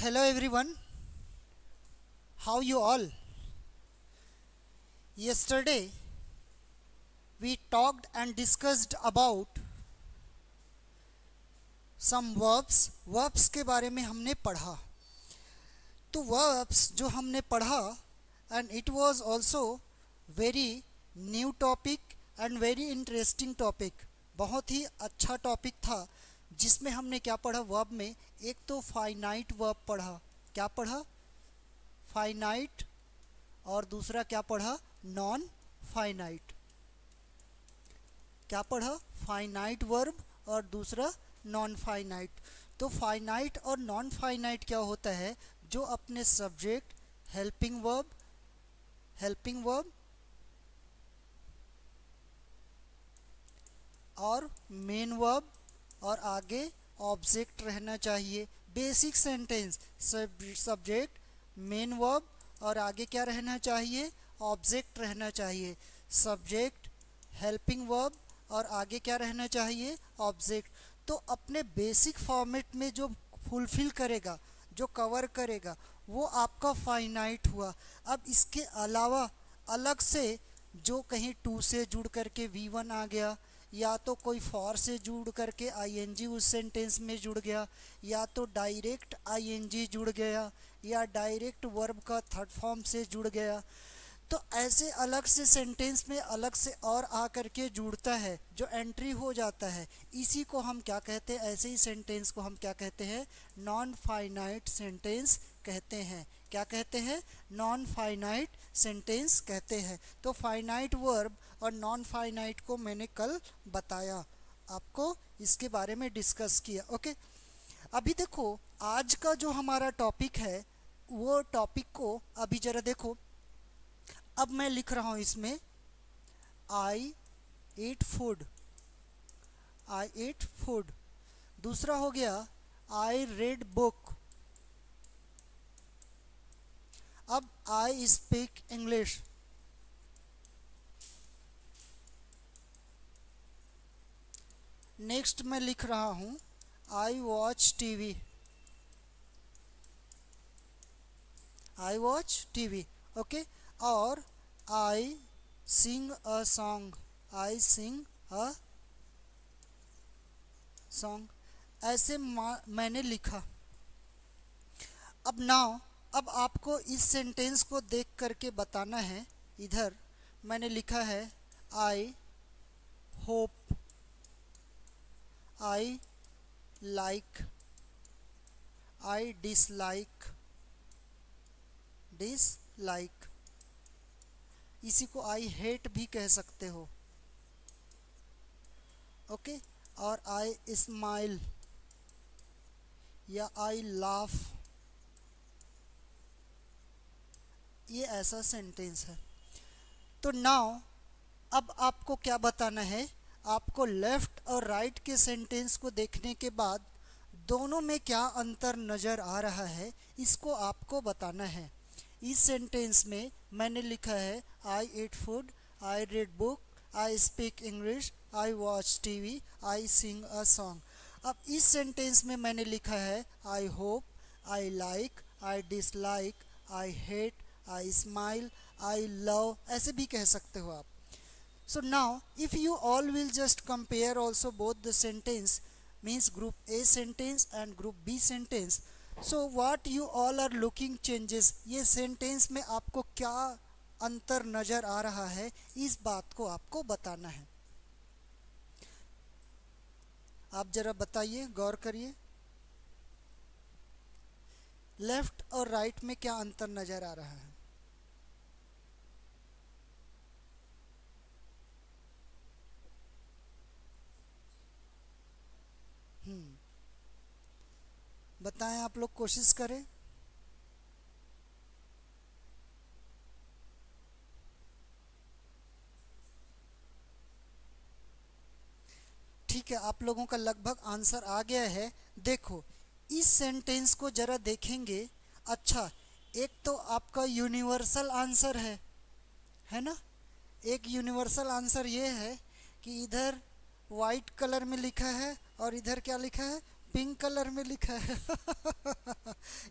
hello everyone. How you all? Yesterday we talked and discussed about some verbs के बारे में हमने पढ़ा. तो verbs जो हमने पढ़ा and it was also very new topic and very interesting topic. बहुत ही अच्छा टॉपिक था जिसमें हमने क्या पढ़ा. वर्ब में एक तो फाइनाइट वर्ब पढ़ा. क्या पढ़ा? फाइनाइट. और दूसरा क्या पढ़ा? Non finite. क्या पढ़ा? फाइनाइट वर्ब और दूसरा नॉन फाइनाइट. तो फाइनाइट और नॉन फाइनाइट क्या होता है? जो अपने सब्जेक्ट, हेल्पिंग वर्ब और मेन वर्ब और आगे ऑब्जेक्ट रहना चाहिए. Basic sentence subject, main verb और आगे क्या रहना चाहिए? ऑब्जेक्ट रहना चाहिए. सब्जेक्ट, हेल्पिंग वर्ब और आगे क्या रहना चाहिए? ऑब्जेक्ट. तो अपने बेसिक फॉर्मेट में जो फुलफिल करेगा, जो कवर करेगा, वो आपका फाइनाइट हुआ. अब इसके अलावा अलग से जो कहीं टू से जुड़ करके V1 आ गया, या तो कोई फॉर से जुड़ करके ING उस सेंटेंस में जुड़ गया, या तो डायरेक्ट ING जुड़ गया, या डायरेक्ट वर्ब का थर्ड फॉर्म से जुड़ गया. तो ऐसे अलग से सेंटेंस में अलग से और आ करके जुड़ता है, जो एंट्री हो जाता है. इसी को हम क्या कहते हैं? ऐसे ही सेंटेंस को हम क्या कहते हैं? नॉन फाइनाइट सेंटेंस कहते हैं. क्या कहते हैं? नॉन फाइनाइट सेंटेंस कहते हैं. तो फाइनाइट वर्ब और नॉन फाइनाइट को मैंने कल बताया आपको, इसके बारे में डिस्कस किया. ओके, अभी देखो आज का जो हमारा टॉपिक है वो टॉपिक को अभी जरा देखो. अब मैं लिख रहा हूं इसमें आई एट फूड. दूसरा हो गया आई रेड बुक. अब आई स्पीक इंग्लिश. नेक्स्ट मैं लिख रहा हूं आई वॉच टीवी. ओके, और आई सिंग अ सॉन्ग. ऐसे मैंने लिखा. अब आपको इस सेंटेंस को देख करके बताना है. इधर मैंने लिखा है I hope, I like, I dislike. इसी को आई हेट भी कह सकते हो. ओके, और आई स्माइल या आई लाफ. ये ऐसा सेंटेंस है. तो नाउ अब आपको क्या बताना है? आपको लेफ्ट और राइट के सेंटेंस को देखने के बाद दोनों में क्या अंतर नज़र आ रहा है, इसको आपको बताना है. इस सेंटेंस में मैंने लिखा है I ate food, I read book, I speak English, I watch TV, I sing a song. अब इस सेंटेंस में मैंने लिखा है I hope, I like, I dislike, I hate, I smile, I love. ऐसे भी कह सकते हो आप. So now if you all will just compare also both the sentence, means group A sentence and group B sentence, so what you all are looking changes, ये sentence में आपको क्या अंतर नज़र आ रहा है, इस बात को आपको बताना है. आप जरा बताइए, गौर करिए. लेफ्ट और राइट में क्या अंतर नज़र आ रहा है? बताएं, आप लोग कोशिश करें. ठीक है, आप लोगों का लगभग आंसर आ गया है. देखो इस सेंटेंस को जरा देखेंगे. अच्छा, एक तो आपका यूनिवर्सल आंसर है ना. एक यूनिवर्सल आंसर ये है कि इधर वाइट कलर में लिखा है और इधर क्या लिखा है? पिंक कलर में लिखा है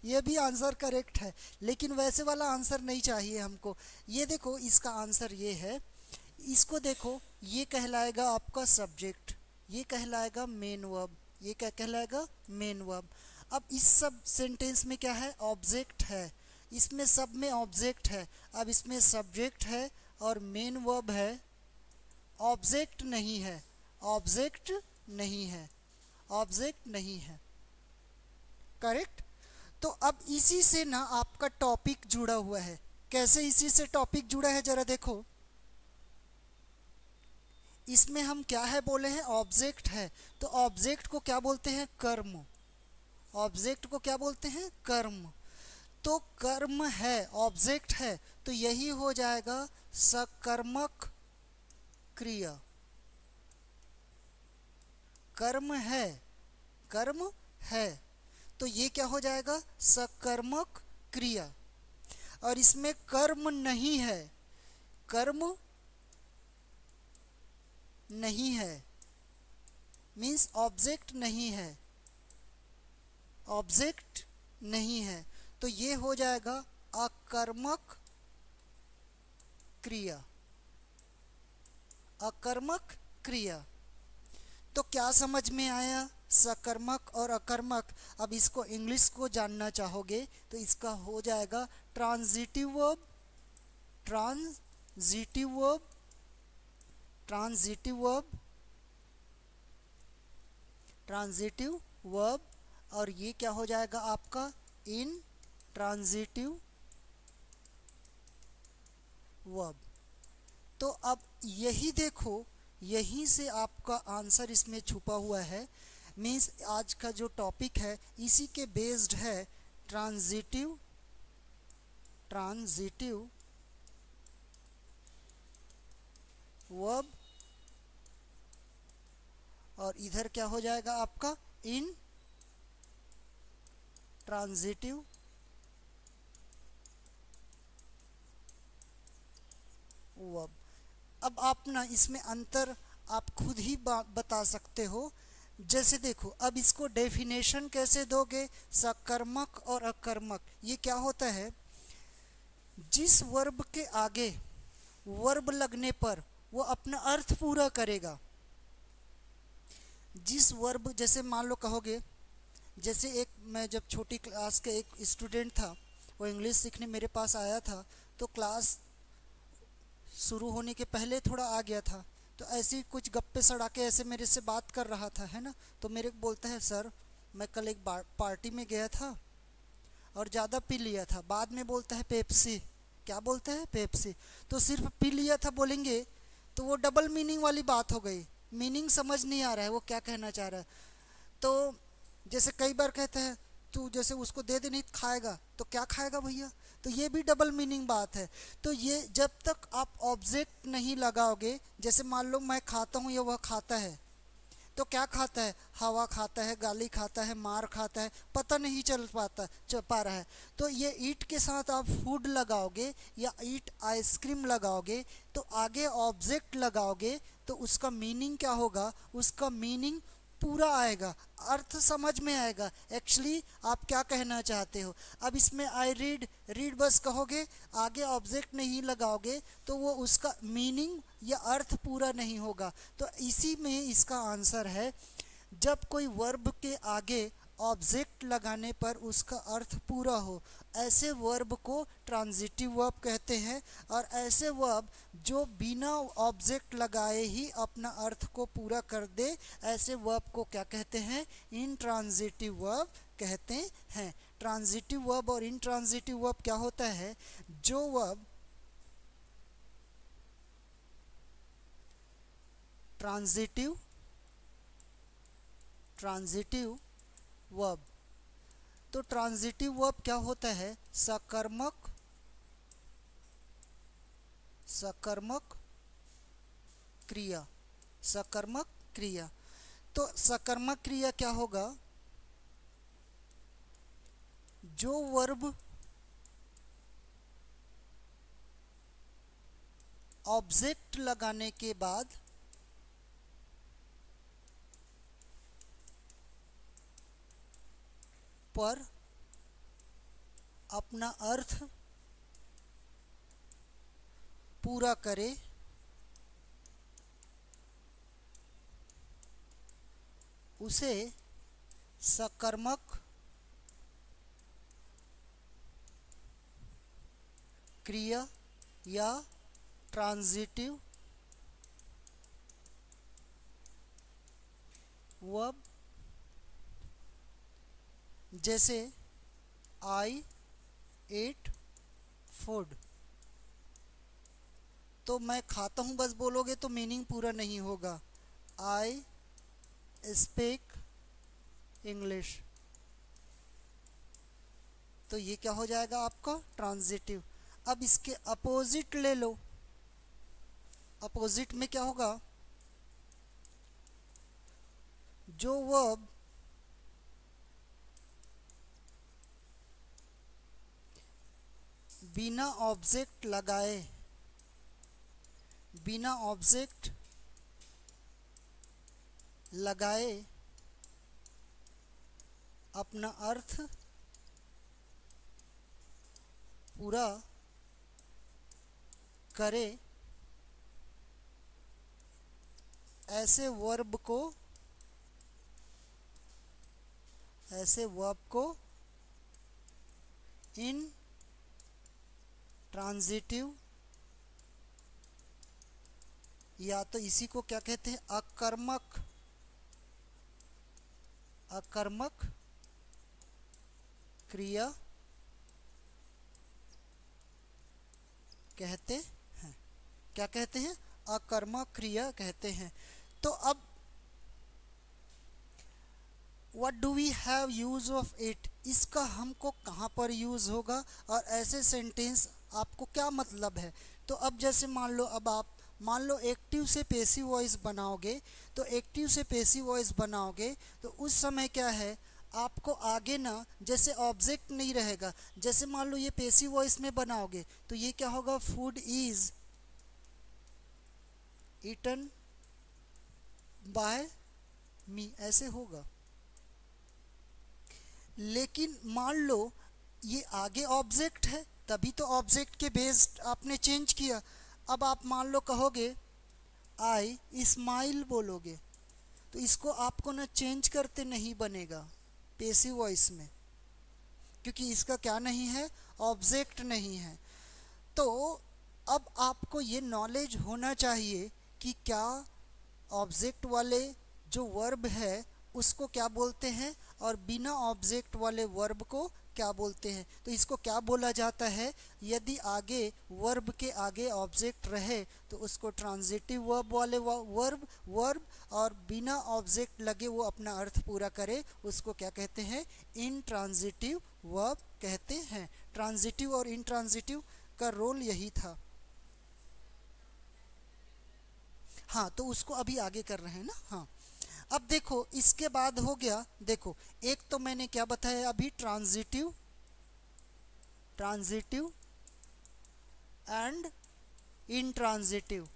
ये भी आंसर करेक्ट है, लेकिन वैसे वाला आंसर नहीं चाहिए हमको। ये देखो इसका आंसर ये है, इसको देखो, ये कहलाएगा आपका सब्जेक्ट, ये कहलाएगा मेन वर्ब, ये क्या कहलाएगा, मेन वर्ब। अब इस सब सेंटेंस में क्या है, ऑब्जेक्ट है, इसमें सब में ऑब्जेक्ट है। अब इसमें सब्जेक्ट है और मेन वर्ब है, ऑब्जेक्ट नहीं है, ऑब्जेक्ट नहीं है, ऑब्जेक्ट नहीं है, करेक्ट। तो अब इसी से ना आपका टॉपिक जुड़ा हुआ है। कैसे इसी से टॉपिक जुड़ा है जरा देखो, इसमें हम क्या है बोले हैं, ऑब्जेक्ट है, तो ऑब्जेक्ट को क्या बोलते हैं, कर्म, ऑब्जेक्ट को क्या बोलते हैं, कर्म। तो कर्म है, ऑब्जेक्ट है, तो यही हो जाएगा सकर्मक क्रिया। कर्म है, कर्म है, तो ये क्या हो जाएगा, सकर्मक क्रिया। और इसमें कर्म नहीं है, कर्म नहीं है मीन्स ऑब्जेक्ट नहीं है, ऑब्जेक्ट नहीं है, तो ये हो जाएगा अकर्मक क्रिया, अकर्मक क्रिया। तो क्या समझ में आया, सकर्मक और अकर्मक। अब इसको इंग्लिश को जानना चाहोगे तो इसका हो जाएगा transitive verb, transitive verb, transitive verb, transitive verb, और ये क्या हो जाएगा आपका इन ट्रांजिटिव वर्ब। तो अब यही देखो, यहीं से आपका आंसर इसमें छुपा हुआ है। मीन्स आज का जो टॉपिक है इसी के बेस्ड है, ट्रांजिटिव, ट्रांजिटिव वर्ब, और इधर क्या हो जाएगा आपका इन ट्रांजिटिव वर्ब। अब आप ना इसमें अंतर आप खुद ही बता सकते हो। जैसे देखो, अब इसको डेफिनेशन कैसे दोगे, सकर्मक और अकर्मक, ये क्या होता है, जिस वर्ब के आगे वर्ब लगने पर वो अपना अर्थ पूरा करेगा। जिस वर्ब, जैसे मान लो कहोगे, जैसे एक, मैं जब छोटी क्लास के एक स्टूडेंट था, वो इंग्लिश सीखने मेरे पास आया था, तो क्लास शुरू होने के पहले थोड़ा आ गया था, तो ऐसी कुछ गप्पे सड़ा के ऐसे मेरे से बात कर रहा था, है ना। तो मेरे को बोलता है, सर मैं कल एक पार्टी में गया था और ज़्यादा पी लिया था। बाद में बोलता है पेप्सी, क्या बोलता है, पेप्सी। तो सिर्फ पी लिया था बोलेंगे तो वो डबल मीनिंग वाली बात हो गई, मीनिंग समझ नहीं आ रहा है वो क्या कहना चाह रहा है। तो जैसे कई बार कहते हैं, तू जैसे उसको दे दे नहीं खाएगा, तो क्या खाएगा भैया, तो ये भी डबल मीनिंग बात है। तो ये जब तक आप ऑब्जेक्ट नहीं लगाओगे, जैसे मान लो मैं खाता हूँ या वह खाता है, तो क्या खाता है, हवा खाता है, गाली खाता है, मार खाता है, पता नहीं चल पा रहा है। तो ये ईट के साथ आप फूड लगाओगे या ईट आइसक्रीम लगाओगे, तो आगे ऑब्जेक्ट लगाओगे, तो उसका मीनिंग क्या होगा, उसका मीनिंग पूरा आएगा, अर्थ समझ में आएगा, एक्चुअली आप क्या कहना चाहते हो। अब इसमें आई रीड, रीड बस कहोगे, आगे ऑब्जेक्ट नहीं लगाओगे, तो वो उसका मीनिंग या अर्थ पूरा नहीं होगा। तो इसी में इसका आंसर है, जब कोई वर्ब के आगे ऑब्जेक्ट लगाने पर उसका अर्थ पूरा हो, ऐसे वर्ब को ट्रांजिटिव वर्ब कहते हैं। और ऐसे वर्ब जो बिना ऑब्जेक्ट लगाए ही अपना अर्थ को पूरा कर दे, ऐसे वर्ब को क्या कहते हैं, इनट्रांजिटिव वर्ब कहते हैं। ट्रांजिटिव वर्ब और इनट्रांजिटिव वर्ब क्या होता है, जो वर्ब ट्रांजिटिव वर्ब, तो ट्रांजिटिव वर्ब क्या होता है, सकर्मक, सकर्मक क्रिया, सकर्मक क्रिया। तो सकर्मक क्रिया क्या होगा, जो वर्ब ऑब्जेक्ट लगाने के बाद पर अपना अर्थ पूरा करे, उसे सकर्मक क्रिया या ट्रांजिटिव वर्ब, जैसे आई एट फूड, तो मैं खाता हूँ बस बोलोगे तो मीनिंग पूरा नहीं होगा। आई स्पीक इंग्लिश, तो ये क्या हो जाएगा आपका ट्रांजिटिव। अब इसके अपोजिट ले लो, अपोजिट में क्या होगा, जो वर्ब बिना ऑब्जेक्ट लगाए, बिना ऑब्जेक्ट लगाए अपना अर्थ पूरा करे, ऐसे वर्ब को इन ट्रांजिटिव, या तो इसी को क्या कहते हैं, अकर्मक क्रिया कहते हैं। क्या कहते हैं, अकर्मक क्रिया कहते हैं। तो अब what do we have use of it, इसका हमको कहाँ पर यूज होगा और ऐसे सेंटेंस आपको क्या मतलब है। तो अब जैसे मान लो, अब आप मान लो एक्टिव से पैसिव वॉइस बनाओगे, तो एक्टिव से पैसिव वॉइस बनाओगे तो उस समय क्या है, आपको आगे ना जैसे ऑब्जेक्ट नहीं रहेगा। जैसे मान लो ये पैसिव वॉइस में बनाओगे तो ये क्या होगा, फूड इज ईटन बाय मी, ऐसे होगा। लेकिन मान लो ये आगे ऑब्जेक्ट है, तभी तो ऑब्जेक्ट के बेस्ड आपने चेंज किया। अब आप मान लो कहोगे आई स्माइल बोलोगे, तो इसको आपको ना चेंज करते नहीं बनेगा पैसिव वॉइस में, क्योंकि इसका क्या नहीं है, ऑब्जेक्ट नहीं है। तो अब आपको ये नॉलेज होना चाहिए कि क्या ऑब्जेक्ट वाले जो वर्ब है उसको क्या बोलते हैं और बिना ऑब्जेक्ट वाले वर्ब को क्या बोलते हैं। तो इसको क्या बोला जाता है, यदि आगे वर्ब के आगे ऑब्जेक्ट रहे तो उसको ट्रांजिटिव वर्ब वाले वर्ब और बिना ऑब्जेक्ट लगे वो अपना अर्थ पूरा करे, उसको क्या कहते हैं, इनट्रांजिटिव वर्ब कहते हैं। ट्रांजिटिव और इनट्रांजिटिव का रोल यही था। हाँ, तो उसको अभी आगे कर रहे हैं ना। हाँ, अब देखो इसके बाद हो गया, देखो एक तो मैंने क्या बताया अभी, ट्रांजिटिव एंड इनट्रांजिटिव,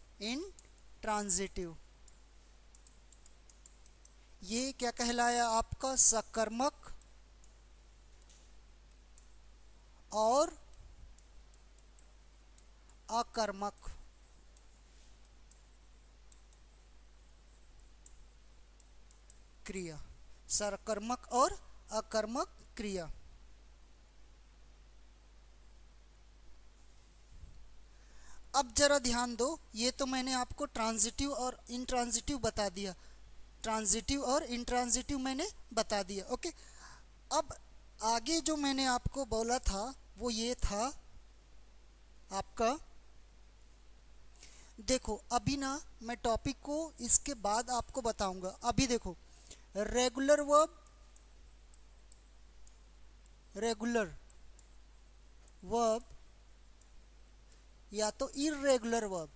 ये क्या कहलाया आपका, सकर्मक और अकर्मक। क्रिया, सकर्मक और अकर्मक क्रिया। अब जरा ध्यान दो, ये तो मैंने आपको ट्रांजिटिव और इनट्रांजिटिव बता दिया, ट्रांजिटिव और इनट्रांजिटिव मैंने बता दिया। ओके, अब आगे जो मैंने आपको बोला था वो ये था आपका, देखो अभी ना मैं टॉपिक को इसके बाद आपको बताऊंगा। अभी देखो रेगुलर वर्ब या तो इर्रेगुलर वर्ब,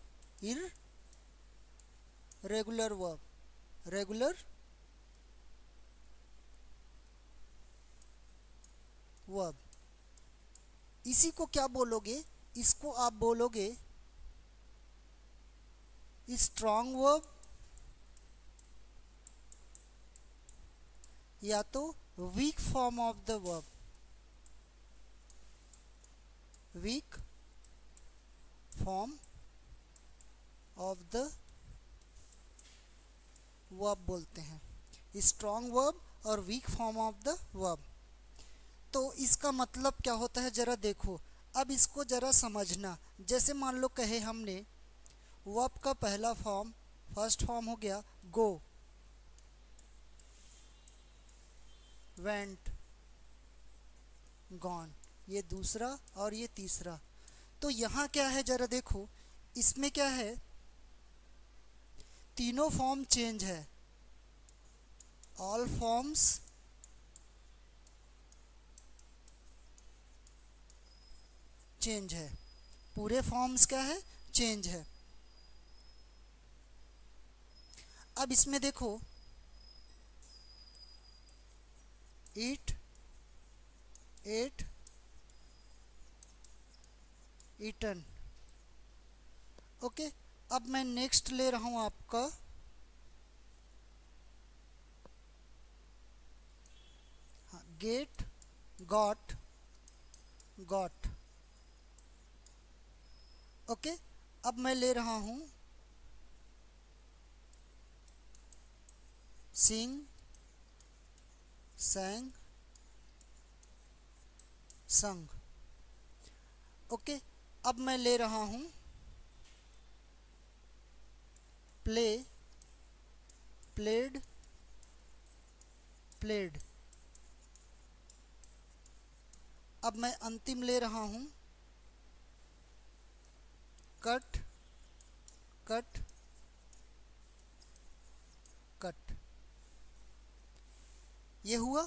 इसी को क्या बोलोगे, इसको आप बोलोगे स्ट्रॉन्ग वर्ब या तो week form of the verb, week form of the verb बोलते हैं, स्ट्रॉन्ग वर्ब और week form of the verb. तो इसका मतलब क्या होता है जरा देखो, अब इसको जरा समझना। जैसे मान लो कहे हमने वर्ब का पहला फॉर्म, फर्स्ट फॉर्म हो गया गो, वेंट, गॉन, ये दूसरा और ये तीसरा। तो यहाँ क्या है जरा देखो, इसमें क्या है, तीनों फॉर्म चेंज है, ऑल फॉर्म्स चेंज है, पूरे फॉर्म्स क्या है, चेंज है। अब इसमें देखो ईट, एट, ईटन। ओके, अब मैं नेक्स्ट ले रहा हूं आपका गेट, गॉट, गॉट। ओके, अब मैं ले रहा हूं सिंग, sang, sung। ओके, अब मैं ले रहा हूं प्ले, played, played। अब मैं अंतिम ले रहा हूं कट, कट, कट। ये हुआ।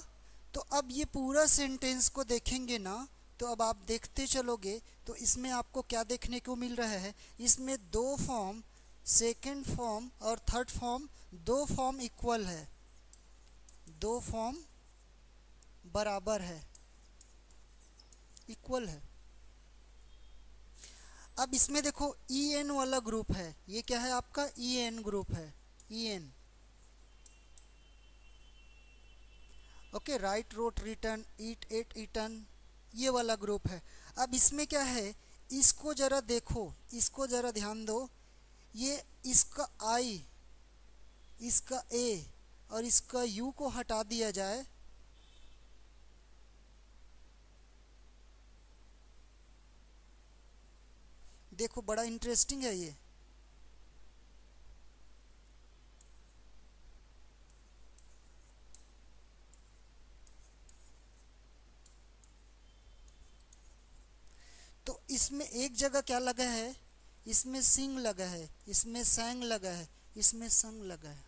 तो अब ये पूरा सेंटेंस को देखेंगे ना, तो अब आप देखते चलोगे तो इसमें आपको क्या देखने को मिल रहा है, इसमें दो फॉर्म, सेकंड फॉर्म और थर्ड फॉर्म, दो फॉर्म इक्वल है, दो फॉर्म बराबर है, इक्वल है। अब इसमें देखो ई एन वाला ग्रुप है, ये क्या है आपका ई एन ग्रुप है, E N. Okay, write, wrote, written, eat, ate, eaten, ये वाला ग्रुप है। अब इसमें क्या है, इसको जरा देखो, इसको जरा ध्यान दो, ये इसका आई, इसका ए और इसका यू को हटा दिया जाए, देखो बड़ा इंटरेस्टिंग है ये। तो इसमें एक जगह क्या लगा है, इसमें सिंग लगा है, इसमें सैंग लगा है, इसमें संग लगा है।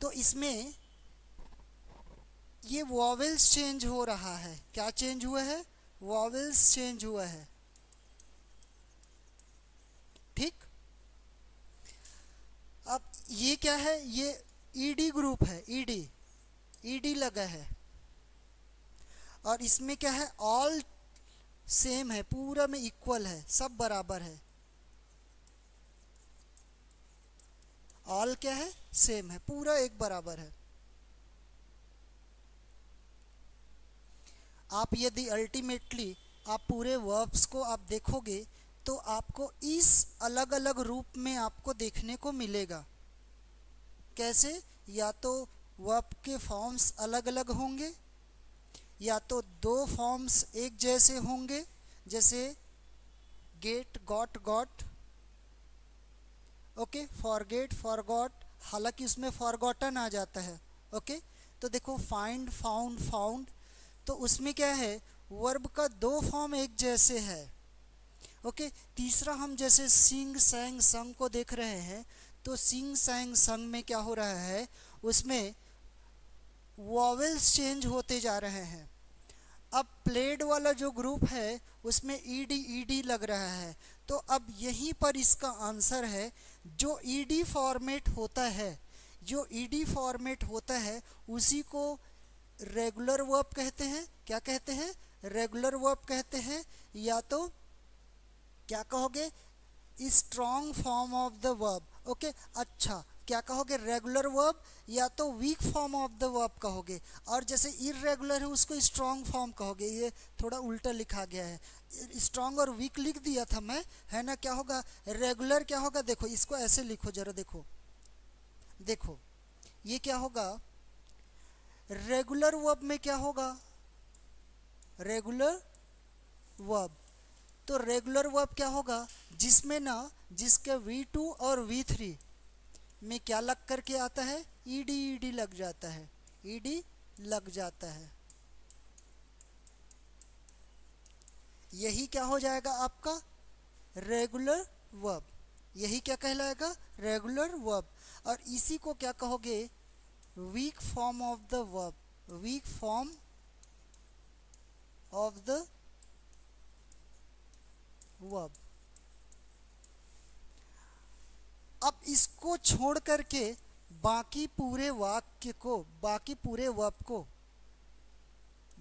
तो इसमें ये वॉवेल्स चेंज हो रहा है, क्या चेंज हुआ है, वॉवेल्स चेंज हुआ है। ठीक, अब ये क्या है, ये ईडी ग्रुप है, ईडी, ईडी लगा है। और इसमें क्या है, ऑल सेम है, पूरा में इक्वल है, सब बराबर है, ऑल क्या है, सेम है, पूरा एक बराबर है। आप यदि अल्टीमेटली आप पूरे वर्ब्स को आप देखोगे तो आपको इस अलग अलग रूप में आपको देखने को मिलेगा। कैसे, या तो वर्ब के फॉर्म्स अलग अलग होंगे, या तो दो फॉर्म्स एक जैसे होंगे, जैसे get, got, got. Okay, forget, forgot, हालांकि उसमें फॉरगॉटन आ जाता है। ओके, तो देखो फाइंड, फाउंड, फाउंड, तो उसमें क्या है, वर्ब का दो फॉर्म एक जैसे है। ओके, तीसरा हम जैसे सिंग, सैंग, संग को देख रहे हैं, तो सिंग, सैंग, संग में क्या हो रहा है, उसमें वॉवेल्स चेंज होते जा रहे हैं। अब प्लेड वाला जो ग्रुप है उसमें ईडी, ईडी लग रहा है। तो अब यहीं पर इसका आंसर है, जो ईडी फॉर्मेट होता है, जो ईडी फॉर्मेट होता है उसी को रेगुलर वर्ब कहते हैं। क्या कहते हैं, रेगुलर वर्ब कहते हैं, या तो क्या कहोगे, strong form of the verb. Okay, अच्छा क्या कहोगे, रेगुलर वर्ब या तो week form of the verb कहोगे, और जैसे इर्रेगुलर है उसको स्ट्रॉन्ग फॉर्म कहोगे। ये थोड़ा उल्टा लिखा गया है, स्ट्रॉन्ग और वीक लिख दिया था मैं, है ना। क्या होगा रेगुलर, क्या होगा देखो, इसको ऐसे लिखो जरा, देखो देखो ये क्या होगा, रेगुलर वर्ब में क्या होगा, रेगुलर वर्ब। तो रेगुलर वर्ब क्या होगा, जिसमें ना, जिसके V2 और V3 में क्या लग करके आता है, ईडी लग जाता है, ईडी लग जाता है। यही क्या हो जाएगा आपका रेगुलर वर्ब, यही क्या कहलाएगा रेगुलर वर्ब। और इसी को क्या कहोगे, week form of the verb, week form of the verb. अब इसको छोड़ करके बाकी पूरे वाक्य को, बाकी पूरे वर्ब को,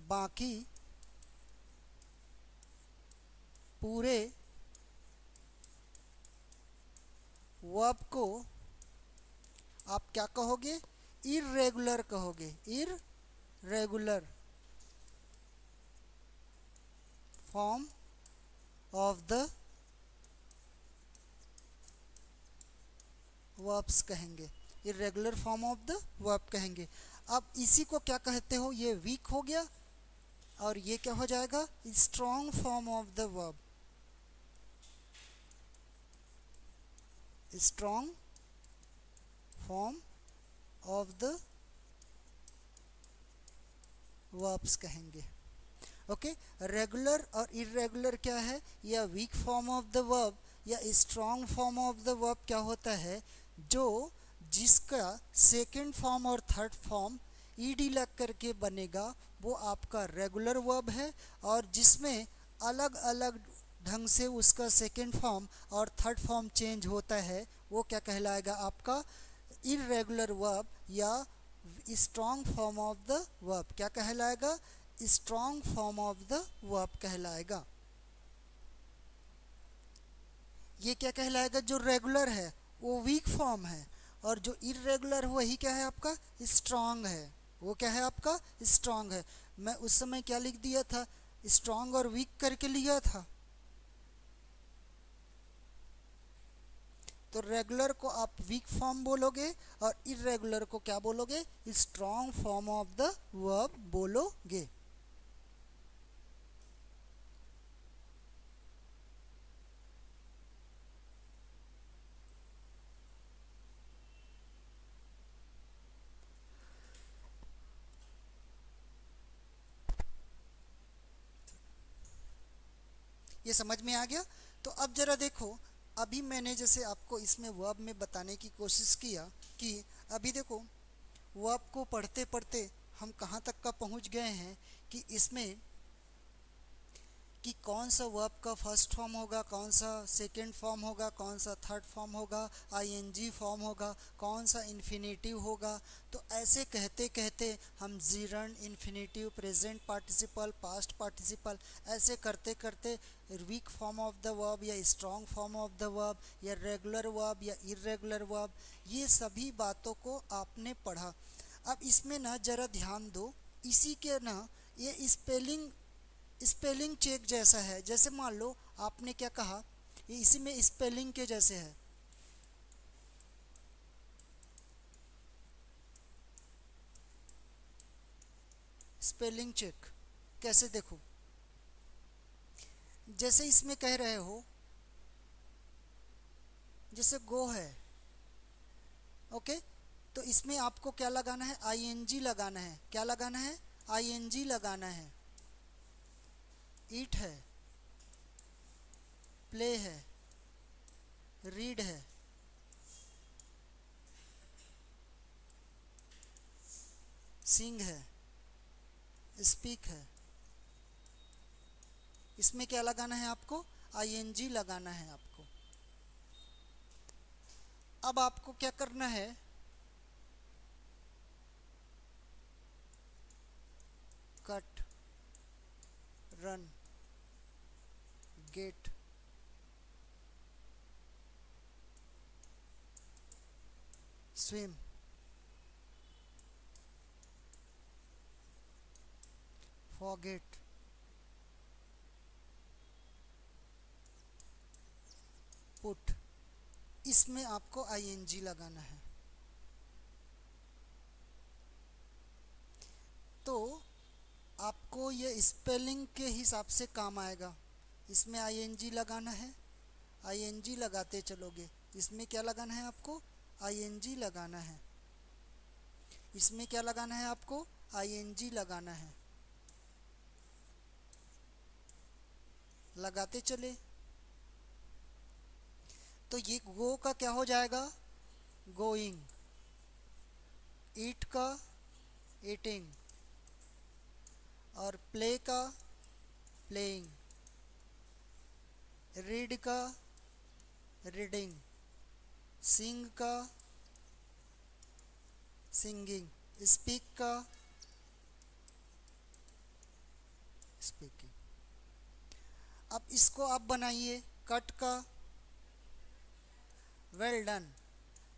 बाकी पूरे वर्ब को आप क्या कहोगे, इर्रेगुलर कहोगे, irregular form of the verbs कहेंगे, irregular form of the verb कहेंगे। अब इसी को क्या कहते हो, ये वीक हो गया, और ये क्या हो जाएगा strong form of the verb, strong form of the verbs कहेंगे। ओके, रेगुलर और इर्रेगुलर क्या है, या weak form of the verb या strong form of the verb क्या होता है, जो जिसका सेकंड फॉर्म और थर्ड फॉर्म ईडी लग करके बनेगा वो आपका रेगुलर वर्ब है, और जिसमें अलग अलग ढंग से उसका सेकंड फॉर्म और थर्ड फॉर्म चेंज होता है वो क्या कहलाएगा आपका इर्रेगुलर वर्ब या strong form of the verb. क्या कहलाएगा, strong form of the verb कहलाएगा। ये क्या कहलाएगा, जो रेगुलर है वो वीक फॉर्म है, और जो इर्रेगुलर है वही क्या है आपका स्ट्रॉन्ग है, वो क्या है आपका स्ट्रॉन्ग है। मैं उस समय क्या लिख दिया था, स्ट्रॉन्ग और वीक करके लिया था। तो रेगुलर को आप वीक फॉर्म बोलोगे और इर्रेगुलर को क्या बोलोगे, strong form of the verb बोलोगे। ये समझ में आ गया। तो अब जरा देखो, अभी मैंने जैसे आपको इसमें वर्ब में बताने की कोशिश किया कि अभी देखो वर्ब को पढ़ते पढ़ते हम कहाँ तक का पहुँच गए हैं कि इसमें कि कौन सा वर्ब का फर्स्ट फॉर्म होगा, कौन सा सेकंड फॉर्म होगा, कौन सा थर्ड फॉर्म होगा, आईएनजी फॉर्म होगा, कौन सा इन्फिनेटिव होगा। तो ऐसे कहते कहते हम gerund, infinitive, present participle, past participle, ऐसे करते करते weak form of the verb या strong form of the verb या रेगुलर वर्ब या इर्रेगुलर वर्ब, ये सभी बातों को आपने पढ़ा। अब इसमें ना जरा ध्यान दो, इसी के ना ये स्पेलिंग चेक जैसा है। जैसे मान लो आपने क्या कहा, ये इसी में स्पेलिंग के जैसे है। स्पेलिंग चेक कैसे, देखो जैसे इसमें कह रहे हो, जैसे गो है, ओके, तो इसमें आपको क्या लगाना है, आईएनजी लगाना है। क्या लगाना है, आईएनजी लगाना है। ईट है, प्ले है, रीड है, सिंग है, स्पीक है। इसमें क्या लगाना है आपको, आईएनजी लगाना है आपको। अब आपको क्या करना है, cut, run, get, swim, forget, put, इसमें आपको आईएनजी लगाना है। तो आपको ये स्पेलिंग के हिसाब से काम आएगा। इसमें आईएनजी लगाना है, आईएनजी लगाते चलोगे। इसमें क्या लगाना है आपको? आईएनजी लगाना है। इसमें क्या लगाना है आपको? आईएनजी लगाना है। लगाते चले तो ये गो का क्या हो जाएगा? गोइंग। ईट का ईटिंग, और प्ले का प्लेइंग, रीड का रीडिंग, सिंग का सिंगिंग, स्पीक का स्पीकिंग। अब इसको आप बनाइए कट का वेल डन।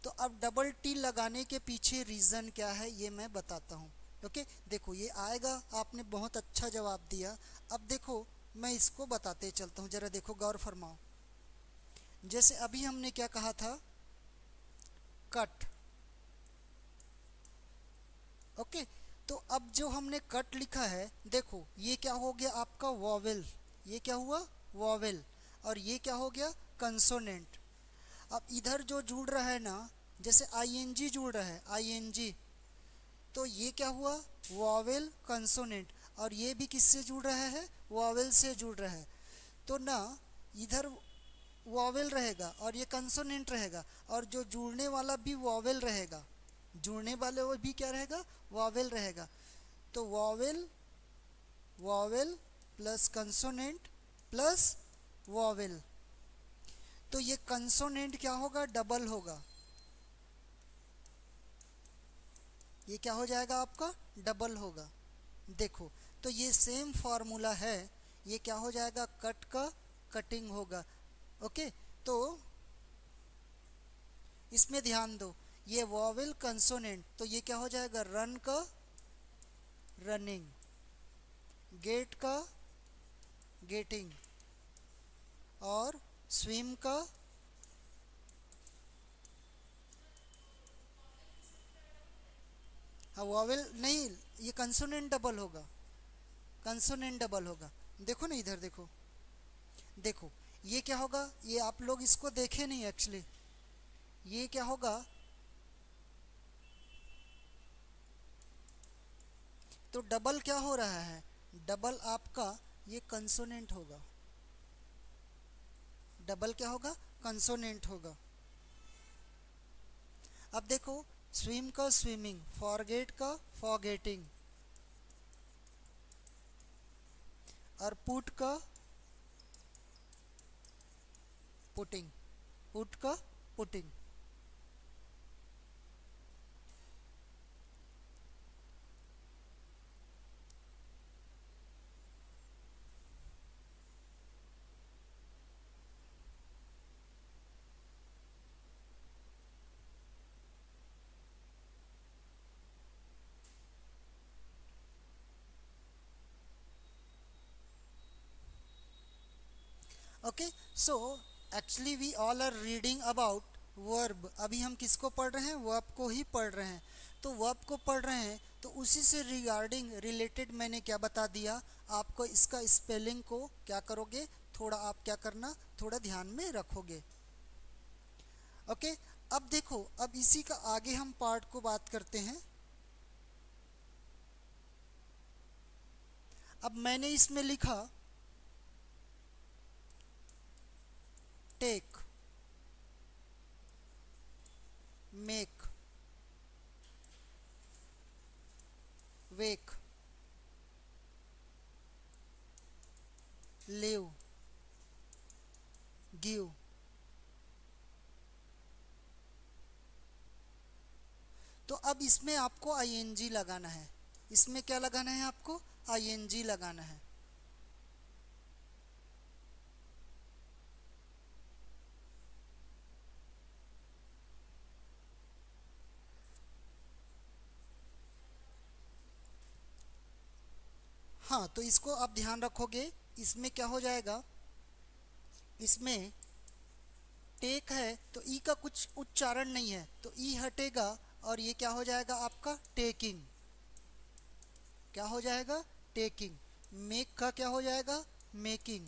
तो अब डबल टी लगाने के पीछे रीज़न क्या है ये मैं बताता हूँ। ओके, देखो ये आएगा, आपने बहुत अच्छा जवाब दिया। अब देखो मैं इसको बताते चलता हूँ, ज़रा देखो गौर फरमाओ। जैसे अभी हमने क्या कहा था? कट। ओके, तो अब जो हमने कट लिखा है, देखो ये क्या हो गया आपका? वॉवेल। ये क्या हुआ? वॉवेल। और ये क्या हो गया? कंसोनेंट। अब इधर जो जुड़ रहा है ना, जैसे आईएनजी जुड़ रहा है, आईएनजी, तो ये क्या हुआ? Vowel consonant. और ये भी किससे जुड़ रहा है? वॉवेल से जुड़ रहा है। तो ना इधर वॉवेल रहेगा और ये कंसोनेंट रहेगा, और जो जुड़ने वाला भी वॉवेल रहेगा। जुड़ने वाले वो भी क्या रहेगा? वॉवेल रहेगा। तो vowel, vowel plus consonant plus vowel, तो ये कंसोनेंट क्या होगा? डबल होगा। ये क्या हो जाएगा आपका? डबल होगा। देखो तो ये सेम फॉर्मूला है, ये क्या हो जाएगा? कट का कटिंग होगा। ओके, तो इसमें ध्यान दो, ये वॉवेल कंसोनेंट, तो ये क्या हो जाएगा? रन का रनिंग, गेट का गेटिंग, और स्विम का हाँ वॉवेल नहीं, ये कंसोनेंट डबल होगा, कंसोनेंट डबल होगा। देखो ना इधर देखो, देखो ये क्या होगा? ये आप लोग इसको देखे नहीं एक्चुअली। ये क्या होगा? तो डबल क्या हो रहा है? डबल आपका ये कंसोनेंट होगा। डबल क्या होगा? कंसोनेंट होगा। अब देखो, स्विम का स्विमिंग, फॉरगेट का फॉरगेटिंग, और पुट का पुटिंग, पुट का putting. Okay, so actually we all are reading about verb. अभी हम किसको पढ़ रहे हैं? वर्ब को ही पढ़ रहे हैं। तो वर्ब को पढ़ रहे हैं तो उसी से रिगार्डिंग रिलेटेड मैंने क्या बता दिया आपको? इसका स्पेलिंग को क्या करोगे? थोड़ा आप क्या करना, थोड़ा ध्यान में रखोगे। ओके, अब देखो, अब इसी का आगे हम पार्ट को बात करते हैं। अब मैंने इसमें लिखा टेक, मेक, वेक, लिव, गिव। तो अब इसमें आपको आईएनजी लगाना है। इसमें क्या लगाना है आपको? आईएनजी लगाना है। हाँ, तो इसको आप ध्यान रखोगे, इसमें क्या हो जाएगा, इसमें टेक है तो ई का कुछ उच्चारण नहीं है, तो ई हटेगा और ये क्या हो जाएगा आपका टेकिंग। क्या हो जाएगा, टेकिंग। मेक का क्या हो जाएगा, मेकिंग।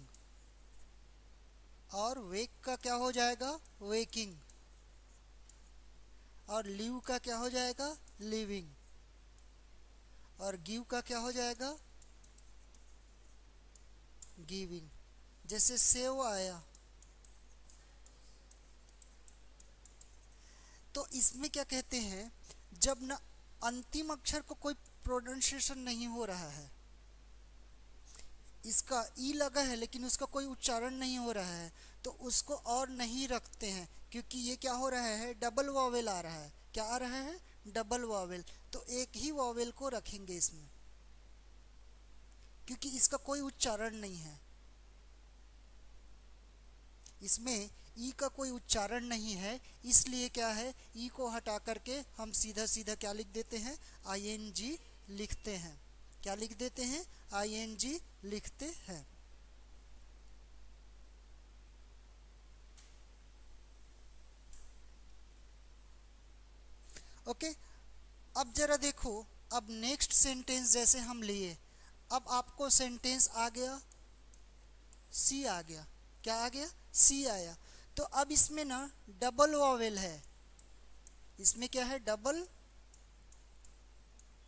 और वेक का क्या हो जाएगा, वेकिंग। और लिव का क्या हो जाएगा, लिविंग। और गिव का क्या हो जाएगा, गिविंग। जैसे सेव आया, तो इसमें क्या कहते हैं, जब ना अंतिम अक्षर को कोई प्रोनाउंसिएशन नहीं हो रहा है, इसका ई लगा है लेकिन उसका कोई उच्चारण नहीं हो रहा है, तो उसको और नहीं रखते हैं, क्योंकि ये क्या हो रहा है, डबल वॉवेल आ रहा है। क्या आ रहा है, डबल वॉवेल। तो एक ही वॉवेल को रखेंगे इसमें, क्योंकि इसका कोई उच्चारण नहीं है। इसमें ई का कोई उच्चारण नहीं है, इसलिए क्या है, ई को हटा करके हम सीधा सीधा क्या लिख देते हैं, आईएनजी लिखते हैं। क्या लिख देते हैं, आईएनजी लिखते हैं। ओके, अब जरा देखो, अब नेक्स्ट सेंटेंस जैसे हम लिए, अब आपको सेंटेंस आ गया, सी आ गया। क्या आ गया, सी आया। तो अब इसमें ना डबल वॉवेल है, इसमें क्या है, डबल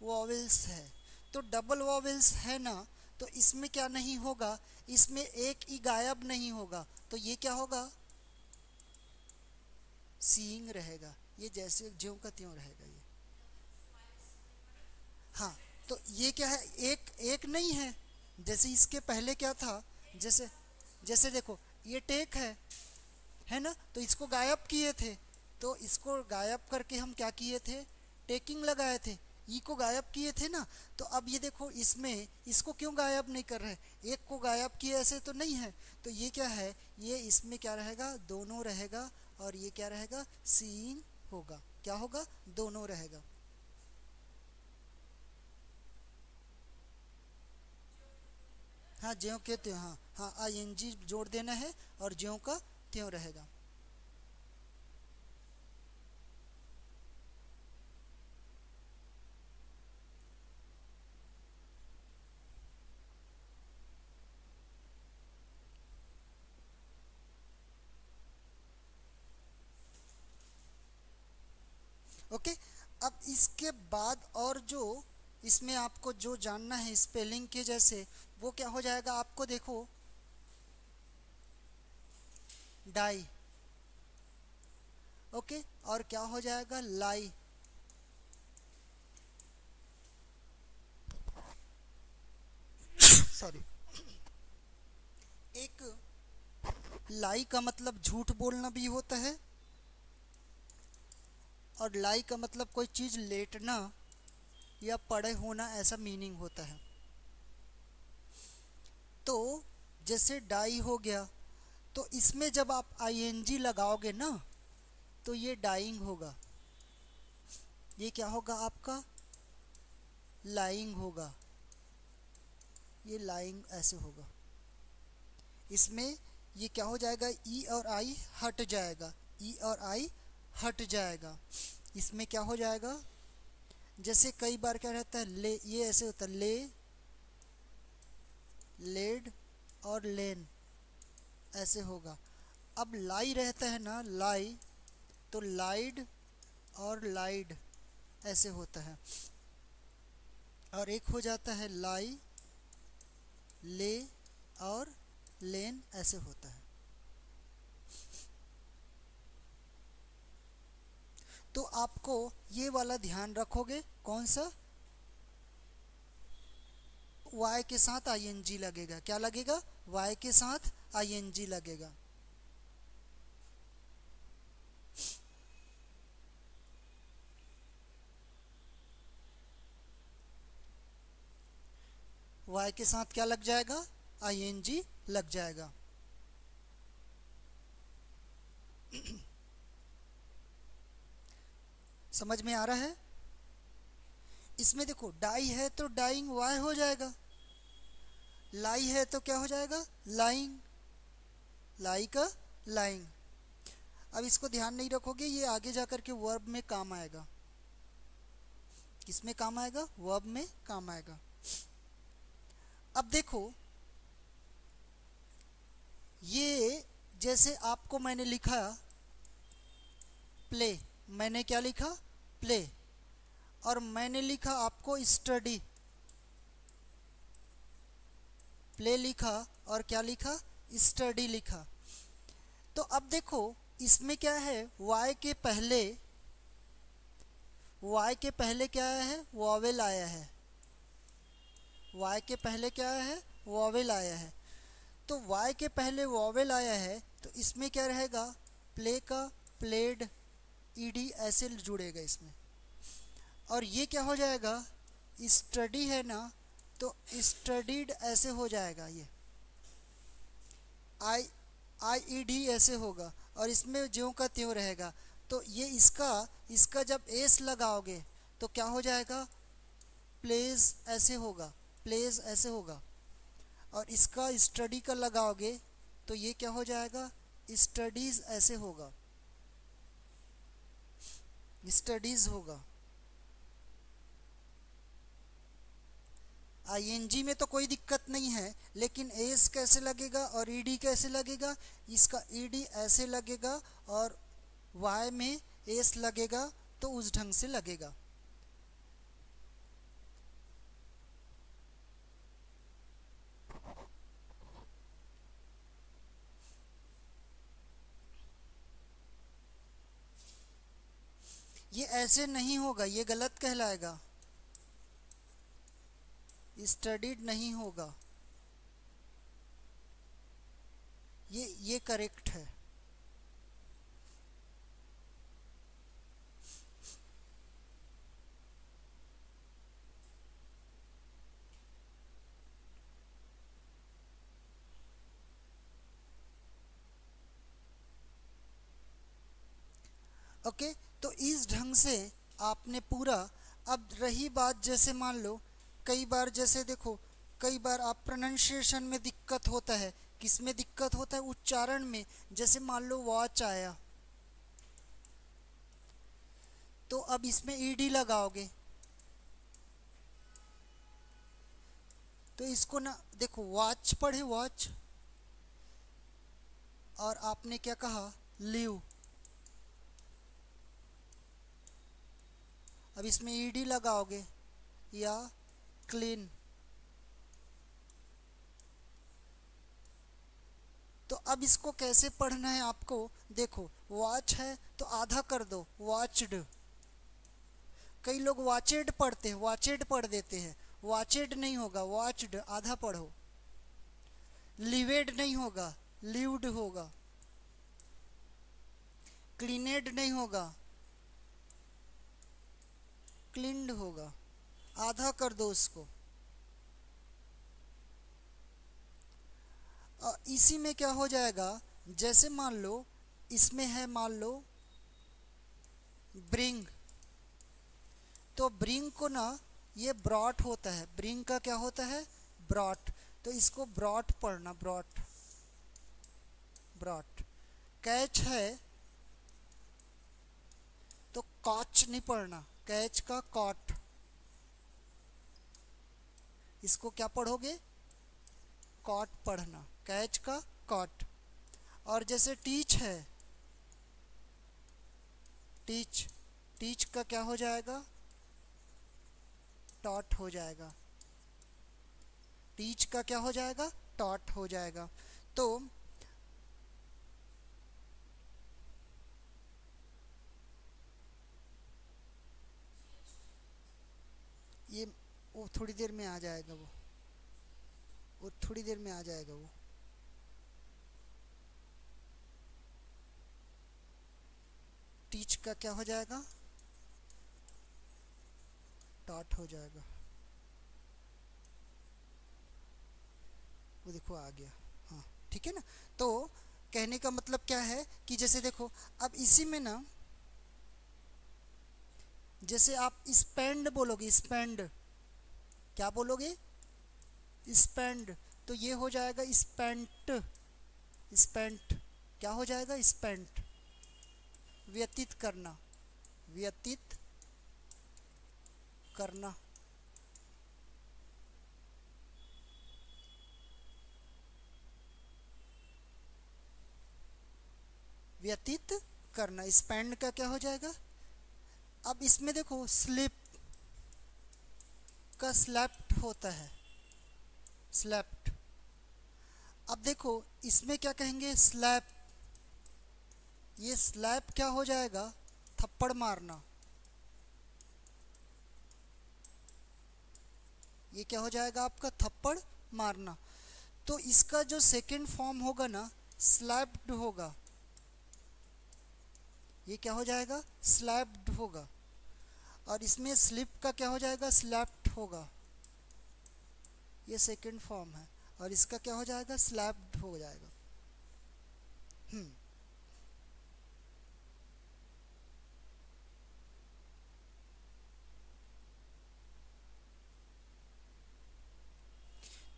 वॉवेल्स है। तो डबल वॉवेल्स है ना, तो इसमें क्या नहीं होगा, इसमें एक ई गायब नहीं होगा, तो ये क्या होगा, सीइंग रहेगा। ये जैसे ज्यों का त्यों रहेगा ये। हाँ, तो ये क्या है, एक एक नहीं है, जैसे इसके पहले क्या था, जैसे जैसे देखो ये टेक है ना, तो इसको गायब किए थे, तो इसको गायब करके हम क्या किए थे, टेकिंग लगाए थे, ई को गायब किए थे ना। तो अब ये देखो, इसमें इसको क्यों गायब नहीं कर रहे, एक को गायब किए ऐसे तो नहीं है, तो ये क्या है, ये इसमें क्या रहेगा, दोनों रहेगा। और ये क्या रहेगा, सीइंग होगा। क्या होगा, दोनों रहेगा। हाँ, ज्यों के त्यों, हाँ हाँ, आईएनजी जोड़ देना है और ज्यों का त्यों रहेगा। ओके, अब इसके बाद और जो इसमें आपको जो जानना है स्पेलिंग के जैसे, वो क्या हो जाएगा, आपको देखो, डाई। ओके, और क्या हो जाएगा, लाई। सॉरी, एक लाई का मतलब झूठ बोलना भी होता है, और लाई का मतलब कोई चीज लेटना या पड़े होना, ऐसा मीनिंग होता है। तो जैसे डाई हो गया, तो इसमें जब आप आईएनजी लगाओगे ना, तो ये डाइंग होगा। ये क्या होगा आपका, लाइंग होगा। ये लाइंग ऐसे होगा। इसमें ये क्या हो जाएगा, ई और आई हट जाएगा, ई और आई हट जाएगा। इसमें क्या हो जाएगा, जैसे कई बार क्या रहता है, ले, ये ऐसे होता है, ले, लेड और लेन, ऐसे होगा। अब लाई रहता है ना, लाई, तो लाइड और लाइड ऐसे होता है। और एक हो जाता है लाई, ले और लेन, ऐसे होता है। तो आपको ये वाला ध्यान रखोगे, कौन सा, वाई के साथ आईएनजी लगेगा। क्या लगेगा, वाई के साथ आईएनजी लगेगा। वाई के साथ क्या लग जाएगा, आईएनजी लग जाएगा। समझ में आ रहा है। इसमें देखो डाई है तो डाइंग वाई हो जाएगा, लाई है तो क्या हो जाएगा, लाइंग, लाई का लाइंग। अब इसको ध्यान नहीं रखोगे, ये आगे जाकर के वर्ब में काम आएगा। किस में काम आएगा, वर्ब में काम आएगा। अब देखो ये जैसे आपको मैंने लिखा प्ले, मैंने क्या लिखा, प्ले, और मैंने लिखा आपको स्टडी। प्ले लिखा और क्या लिखा, स्टडी लिखा। तो अब देखो इसमें क्या है, वाई के पहले क्या आया है, वॉवेल आया है। वाई के पहले क्या आया है, वॉवेल आया है। तो वाई के पहले वॉवेल आया है तो इसमें क्या रहेगा, प्ले का प्लेड, ईडी ऐसे जुड़ेगा इसमें। और ये क्या हो जाएगा, स्टडी है ना, तो स्टडीड ऐसे हो जाएगा। ये आई डी ऐसे होगा और इसमें ज्यों का त्यों रहेगा। तो ये इसका जब एस लगाओगे तो क्या हो जाएगा, प्लेज ऐसे होगा, प्लेज ऐसे होगा। और इसका स्टडी का लगाओगे तो ये क्या हो जाएगा, स्टडीज ऐसे होगा, स्टडीज होगा। आईएनजी में तो कोई दिक्कत नहीं है, लेकिन एस कैसे लगेगा और ईडी कैसे लगेगा, इसका ईडी ऐसे लगेगा और वाई में एस लगेगा तो उस ढंग से लगेगा। ये ऐसे नहीं होगा, ये गलत कहलाएगा, स्टडीड नहीं होगा, ये करेक्ट है। ओके तो इस ढंग से आपने पूरा। अब रही बात, जैसे मान लो कई बार, जैसे देखो कई बार आप प्रोनाउंसिएशन में दिक्कत होता है। किस में दिक्कत होता है, उच्चारण में। जैसे मान लो वॉच आया तो अब इसमें ईडी लगाओगे तो इसको ना, देखो वॉच पढ़े वॉच, और आपने क्या कहा, लीव। अब इसमें ईडी लगाओगे या क्लीन, तो अब इसको कैसे पढ़ना है आपको, देखो वॉच है तो आधा कर दो, वॉच्ड। कई लोग वॉचेड पढ़ते हैं, वॉचेड पढ़ देते हैं, वॉचेड नहीं होगा, वॉच्ड आधा पढ़ो। लिवेड नहीं होगा, लिव्ड होगा। क्लीनेड नहीं होगा, क्लीन्ड होगा, आधा कर दो उसको। इसी में क्या हो जाएगा, जैसे मान लो इसमें है, मान लो ब्रिंग, तो ब्रिंग को ना ये ब्रॉट होता है, ब्रिंग का क्या होता है, ब्रॉट, तो इसको ब्रॉट पढ़ना, ब्रॉट, ब्रॉट। कैच है तो कॉच नहीं पढ़ना, कैच का कॉट, इसको क्या पढ़ोगे, कॉट पढ़ना, कैच का कॉट। और जैसे टीच है, टीच, टीच का क्या हो जाएगा, टॉट हो जाएगा, टीच का क्या हो जाएगा, टॉट हो जाएगा। तो ये वो थोड़ी देर में आ जाएगा, वो थोड़ी देर में आ जाएगा। वो टीच का क्या हो जाएगा, टॉट हो जाएगा। वो देखो आ गया, हाँ ठीक है ना। तो कहने का मतलब क्या है कि जैसे देखो अब इसी में ना, जैसे आप स्पेंड बोलोगे, स्पेंड, क्या बोलोगे, स्पेंड, तो ये हो जाएगा स्पेंट। स्पेंट क्या हो जाएगा? स्पेंट, व्यतीत करना, व्यतीत करना। व्यतीत करना, स्पेंड का क्या हो जाएगा? अब इसमें देखो स्लिप का स्लैप्ट होता है, स्लैप्ट। अब देखो इसमें क्या कहेंगे? स्लैप। ये स्लैप क्या हो जाएगा? थप्पड़ मारना। ये क्या हो जाएगा आपका? थप्पड़ मारना। तो इसका जो सेकंड फॉर्म होगा ना, स्लैप्ड होगा। ये क्या हो जाएगा? स्लैप्ड होगा। और इसमें स्लिप का क्या हो जाएगा? स्लैप्ड होगा। ये सेकंड फॉर्म है। और इसका क्या हो जाएगा? स्लैप्ड हो जाएगा।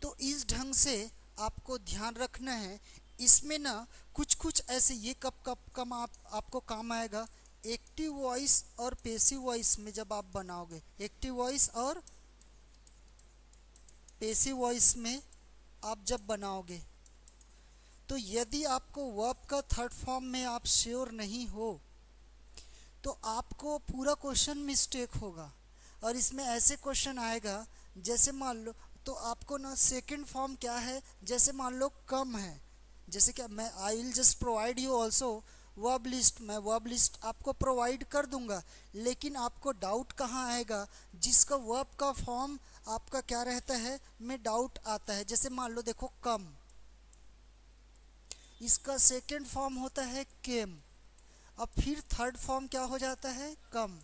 तो इस ढंग से आपको ध्यान रखना है। इसमें ना कुछ कुछ ऐसे, ये कब कब कम आपको काम आएगा? एक्टिव वॉइस और पैसिव वॉइस में जब आप बनाओगे, एक्टिव वॉइस और पैसिव वॉइस में आप जब बनाओगे, तो यदि आपको वर्ब का थर्ड फॉर्म में आप श्योर नहीं हो तो आपको पूरा क्वेश्चन मिस्टेक होगा। और इसमें ऐसे क्वेश्चन आएगा जैसे मान लो, तो आपको ना सेकंड फॉर्म क्या है, जैसे मान लो कम है, जैसे क्या, मैं I will just provide you also verb list, मैं वर्ब लिस्ट आपको प्रोवाइड कर दूंगा। लेकिन आपको डाउट कहाँ आएगा? जिसका वर्ब का फॉर्म आपका क्या रहता है में डाउट आता है। जैसे मान लो देखो कम, इसका सेकंड फॉर्म होता है केम। अब फिर थर्ड फॉर्म क्या हो जाता है? कम।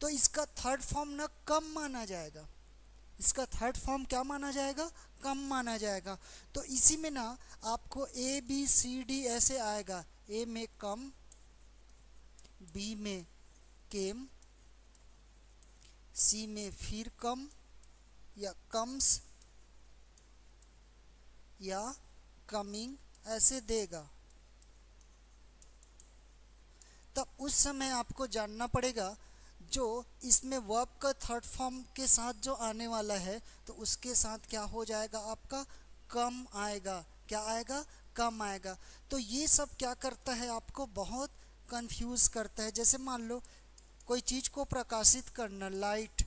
तो इसका थर्ड फॉर्म ना कम माना जाएगा। इसका थर्ड फॉर्म क्या माना जाएगा? कम माना जाएगा। तो इसी में ना आपको ए बी सी डी ऐसे आएगा। ए में कम, बी में केम, सी में फिर कम या कम्स या कमिंग ऐसे देगा। तब उस समय आपको जानना पड़ेगा जो इसमें वर्ब का थर्ड फॉर्म के साथ जो आने वाला है, तो उसके साथ क्या हो जाएगा आपका? कम आएगा। क्या आएगा? कम आएगा। तो ये सब क्या करता है? आपको बहुत कंफ्यूज करता है। जैसे मान लो कोई चीज़ को प्रकाशित करना, लाइट,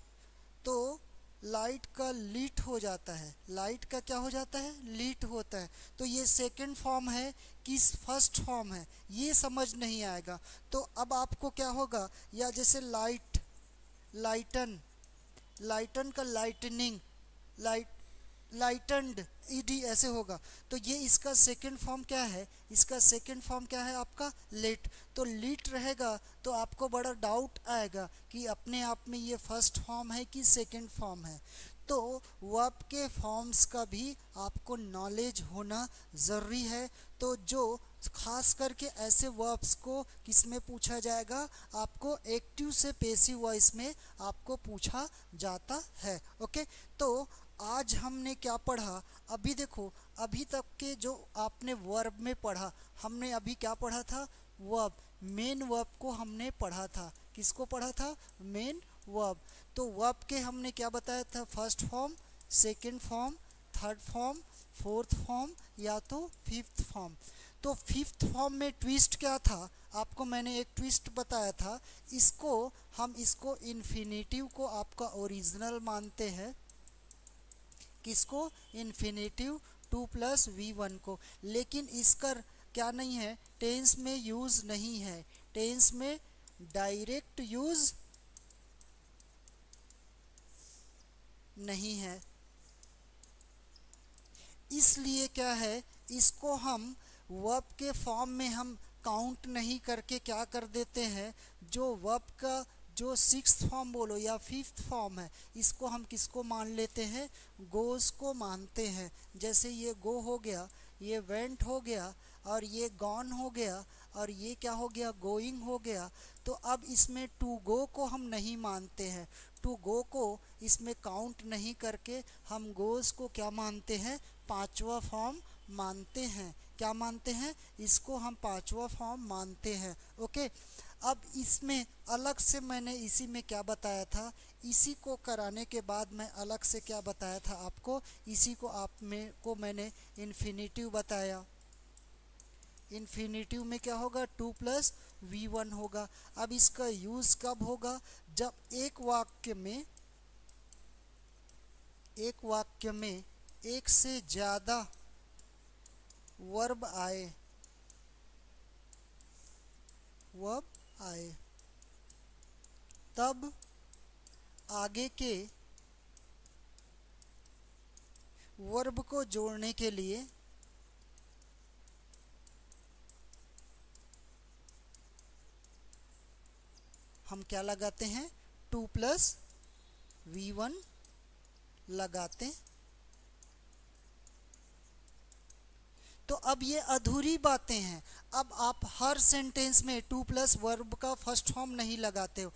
तो लाइट का लीट हो जाता है। लाइट का क्या हो जाता है? लीट होता है। तो ये सेकंड फॉर्म है कि फर्स्ट फॉर्म है, ये समझ नहीं आएगा। तो अब आपको क्या होगा? या जैसे लाइट, लाइटन, लाइटन का लाइटनिंग, लाइट, लाइटनड, ईडी ऐसे होगा। तो ये इसका सेकंड फॉर्म क्या है? इसका सेकंड फॉर्म क्या है आपका? लेट। तो लीट रहेगा तो आपको बड़ा डाउट आएगा कि अपने आप में ये फर्स्ट फॉर्म है कि सेकंड फॉर्म है। तो वर्ब के फॉर्म्स का भी आपको नॉलेज होना ज़रूरी है। तो जो खास करके ऐसे वर्ब्स को किस में पूछा जाएगा? आपको एक्टिव से पैसिव वॉइस में आपको पूछा जाता है। ओके, तो आज हमने क्या पढ़ा? अभी देखो, अभी तक के जो आपने वर्ब में पढ़ा, हमने अभी क्या पढ़ा था? वर्ब, मेन वर्ब को हमने पढ़ा था। किसको पढ़ा था? Main verb. तो वर्ब के हमने क्या बताया था? First form, second form, third form, fourth form या तो फिफ्थ फॉर्म। तो फिफ्थ फॉर्म में ट्विस्ट क्या था? आपको मैंने एक ट्विस्ट बताया था। इसको इन्फिनेटिव को आपका ओरिजिनल मानते हैं। किसको? इन्फिनेटिव 2+V1 को। लेकिन इसका क्या नहीं है? टेंस में यूज नहीं है। टेंस में डायरेक्ट यूज नहीं है। इसलिए क्या है, इसको हम वर्ब के फॉर्म में हम काउंट नहीं करके क्या कर देते हैं, जो वर्ब का जो सिक्स्थ फॉर्म बोलो या फिफ्थ फॉर्म है, इसको हम किसको मान लेते हैं? गोज को मानते हैं। जैसे ये गो हो गया, ये वेंट हो गया, और ये गॉन हो गया, और ये क्या हो गया? गोइंग हो गया। तो अब इसमें टू गो को हम नहीं मानते हैं। टू गो को इसमें काउंट नहीं करके हम गोज को क्या मानते हैं? पांचवा फॉर्म मानते हैं। क्या मानते हैं? इसको हम पांचवा फॉर्म मानते हैं। ओके, अब इसमें अलग से मैंने इसी में क्या बताया था, इसी को कराने के बाद मैं अलग से क्या बताया था आपको, इसी को मैंने इन्फिनिटिव बताया। इन्फिनिटिव में क्या होगा, 2 प्लस v1 होगा। अब इसका यूज कब होगा, जब एक वाक्य में एक से ज्यादा वर्ब आए, तब आगे के वर्ब को जोड़ने के लिए हम क्या लगाते हैं, 2 प्लस v1 लगाते। तो अब ये अधूरी बातें हैं। अब आप हर सेंटेंस में 2 प्लस वर्ब का फर्स्ट फॉर्म नहीं लगाते हो।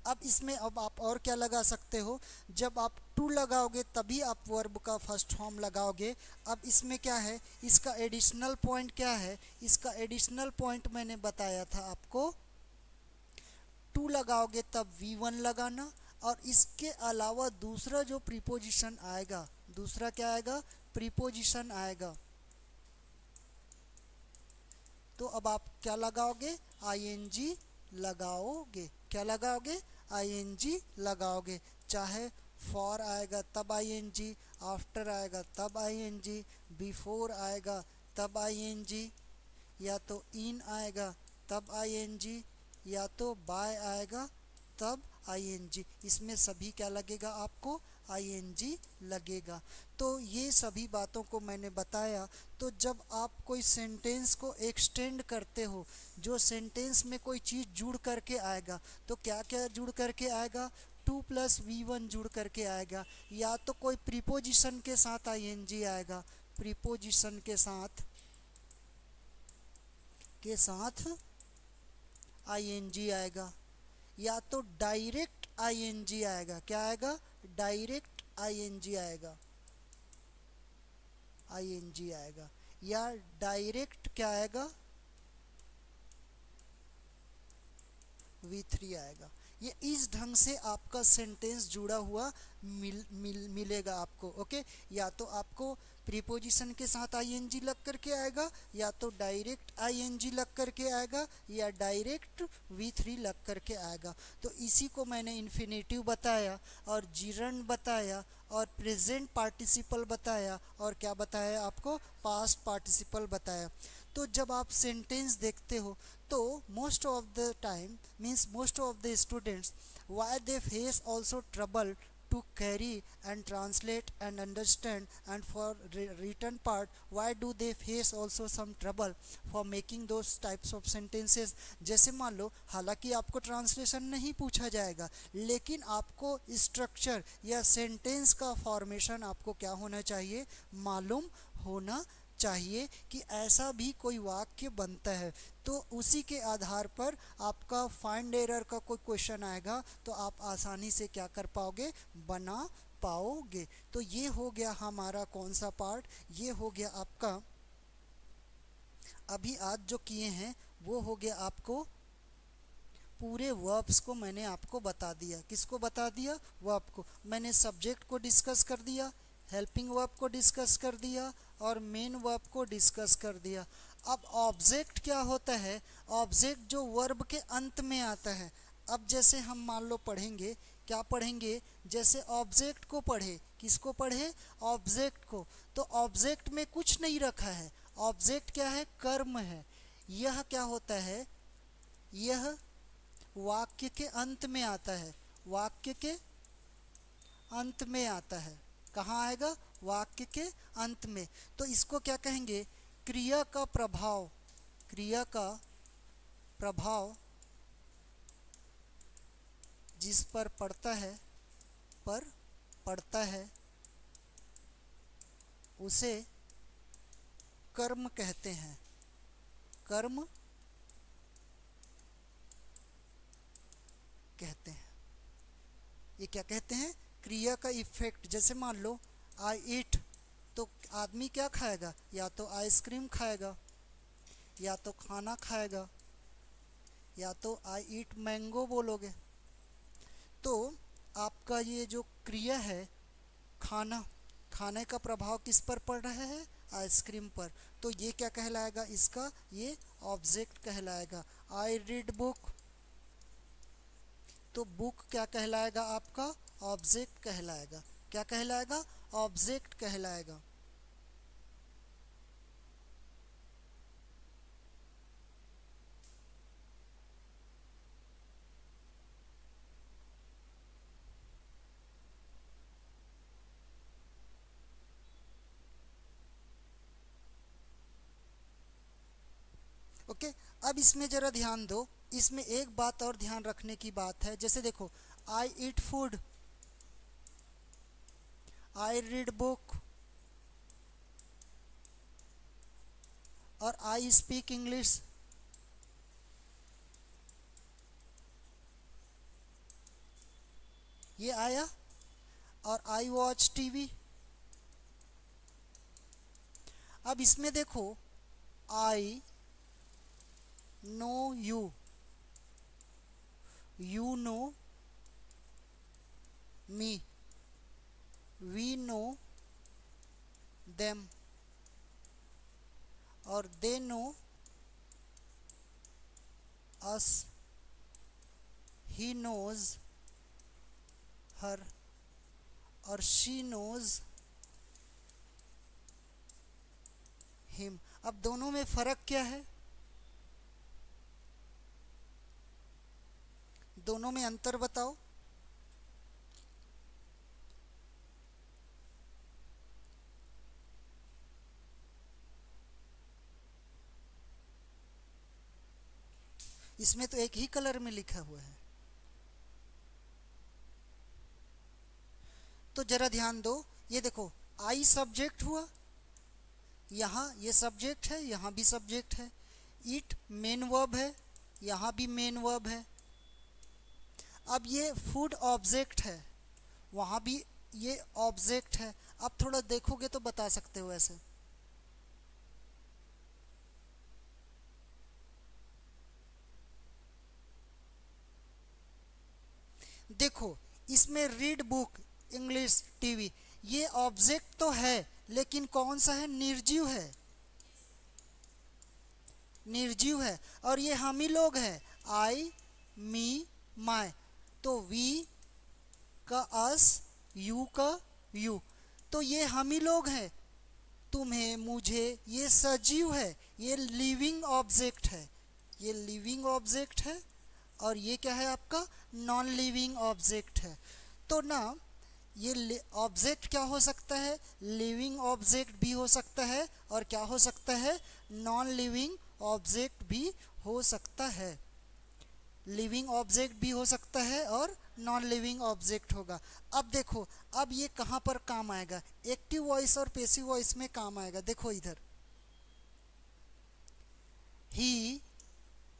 अब इसमें अब आप और क्या लगा सकते हो, जब आप 2 लगाओगे तभी आप वर्ब का फर्स्ट फॉर्म लगाओगे। अब इसमें क्या है, इसका एडिशनल पॉइंट क्या है, इसका एडिशनल पॉइंट मैंने बताया था आपको, 2 लगाओगे तब v1 लगाना, और इसके अलावा दूसरा जो प्रीपोजिशन आएगा, दूसरा क्या आएगा, प्रीपोजिशन आएगा, तो अब आप क्या लगाओगे, ing लगाओगे। क्या लगाओगे, ing लगाओगे। चाहे फॉर आएगा तब ing, आफ्टर आएगा तब ing, बिफोर आएगा तब ing, या तो इन आएगा तब ing, या तो बाय आएगा तब ing। इसमें सभी क्या लगेगा आपको, ing लगेगा। तो ये सभी बातों को मैंने बताया। तो जब आप कोई सेंटेंस को एक्सटेंड करते हो, जो सेंटेंस में कोई चीज़ जुड़ करके आएगा, तो क्या क्या जुड़ करके आएगा, 2 प्लस v1 जुड़ करके आएगा, या तो कोई प्रीपोजिशन के साथ ing आएगा, प्रीपोजिशन के साथ ing आएगा, या तो डायरेक्ट ing आएगा। क्या आएगा, डायरेक्ट ing आएगा, ing आएगा, या डायरेक्ट क्या आएगा, v3 आएगा। ये इस ढंग से आपका सेंटेंस जुड़ा हुआ मिलेगा आपको। ओके, या तो आपको प्रीपोजिशन के साथ ing लग करके आएगा, या तो डायरेक्ट ing लग करके आएगा, या डायरेक्ट v3 लग करके आएगा। तो इसी को मैंने इन्फिनेटिव बताया, और जिरंड बताया, और प्रेजेंट पार्टिसिपल बताया, और क्या बताया आपको, पास्ट पार्टिसिपल बताया। तो जब आप सेंटेंस देखते हो, तो most of the time means most of the students why they face also trouble to carry and translate and understand, and for written part why do they face also some trouble for making those types of sentences। जैसे मान लो, हालांकि आपको translation नहीं पूछा जाएगा, लेकिन आपको structure या सेंटेंस का फॉर्मेशन आपको क्या होना चाहिए, मालूम होना चाहिए कि ऐसा भी कोई वाक्य बनता है। तो उसी के आधार पर आपका फाइंड एरर का कोई क्वेश्चन आएगा तो आप आसानी से क्या कर पाओगे, बना पाओगे। तो ये हो गया हमारा कौन सा पार्ट, ये हो गया आपका अभी आज जो किए हैं वो हो गया आपको पूरे वर्ब्स को मैंने आपको बता दिया। किसको बता दिया, वर्ब को। मैंने सब्जेक्ट को डिस्कस कर दिया, हेल्पिंग वर्ब को डिस्कस कर दिया, और मेन वर्ब को डिस्कस कर दिया। अब ऑब्जेक्ट क्या होता है, ऑब्जेक्ट जो वर्ब के अंत में आता है। अब जैसे हम मान लो पढ़ेंगे, क्या पढ़ेंगे, जैसे ऑब्जेक्ट को पढ़े, किसको पढ़े, ऑब्जेक्ट को। तो ऑब्जेक्ट में कुछ नहीं रखा है, ऑब्जेक्ट क्या है, कर्म है। यह क्या होता है, यह वाक्य के अंत में आता है, वाक्य के अंत में आता है। कहाँ आएगा, वाक्य के अंत में। तो इसको क्या कहेंगे, क्रिया का प्रभाव, क्रिया का प्रभाव जिस पर पड़ता है उसे कर्म कहते हैं, कर्म कहते हैं। ये क्या कहते हैं, क्रिया का इफेक्ट। जैसे मान लो आई ईट तो आदमी क्या खाएगा, या तो आइसक्रीम खाएगा, या तो खाना खाएगा, या तो आई ईट मैंगो बोलोगे। तो आपका ये जो क्रिया है खाना, खाने का प्रभाव किस पर पड़ रहा है, आइसक्रीम पर। तो ये क्या कहलाएगा, इसका ये ऑब्जेक्ट कहलाएगा। आई रीड बुक, तो बुक क्या कहलाएगा आपका, ऑब्जेक्ट कहलाएगा। क्या कहलाएगा, ऑब्जेक्ट कहलाएगा। ओके, अब इसमें जरा ध्यान दो, इसमें एक बात और ध्यान रखने की बात है। जैसे देखो, I eat food, I read book और आई स्पीक इंग्लिश। ये आया। और आई वॉच टीवी। अब इसमें देखो, I know you, you know me, we know them और they know us, he knows her और she knows him। अब दोनों में फर्क क्या है, दोनों में अंतर बताओ। इसमें तो एक ही कलर में लिखा हुआ है। तो जरा ध्यान दो, ये देखो आई सब्जेक्ट हुआ, यहाँ ये सब्जेक्ट है, यहाँ भी सब्जेक्ट है। ईट मेन वर्ब है, यहाँ भी मेन वर्ब है। अब ये फूड ऑब्जेक्ट है, वहाँ भी ये ऑब्जेक्ट है। अब थोड़ा देखोगे तो बता सकते हो ऐसे। देखो इसमें रीड बुक, इंग्लिश, टीवी, ये ऑब्जेक्ट तो है, लेकिन कौन सा है, निर्जीव है, निर्जीव है। और ये हम ही लोग हैं, आई, मी, माय। तो वी का अस, यू का यू, तो ये हम ही लोग हैं। तुम्हें, मुझे, ये सजीव है, ये लिविंग ऑब्जेक्ट है, ये लिविंग ऑब्जेक्ट है। और ये क्या है आपका, नॉन लिविंग ऑब्जेक्ट है। तो ना ये ऑब्जेक्ट क्या हो सकता है, लिविंग ऑब्जेक्ट भी हो सकता है, और क्या हो सकता है, नॉन लिविंग ऑब्जेक्ट भी हो सकता है। लिविंग ऑब्जेक्ट भी हो सकता है और नॉन लिविंग ऑब्जेक्ट होगा। अब देखो, अब ये कहाँ पर काम आएगा, एक्टिव वॉइस और पैसिव वॉइस में काम आएगा। देखो इधर, ही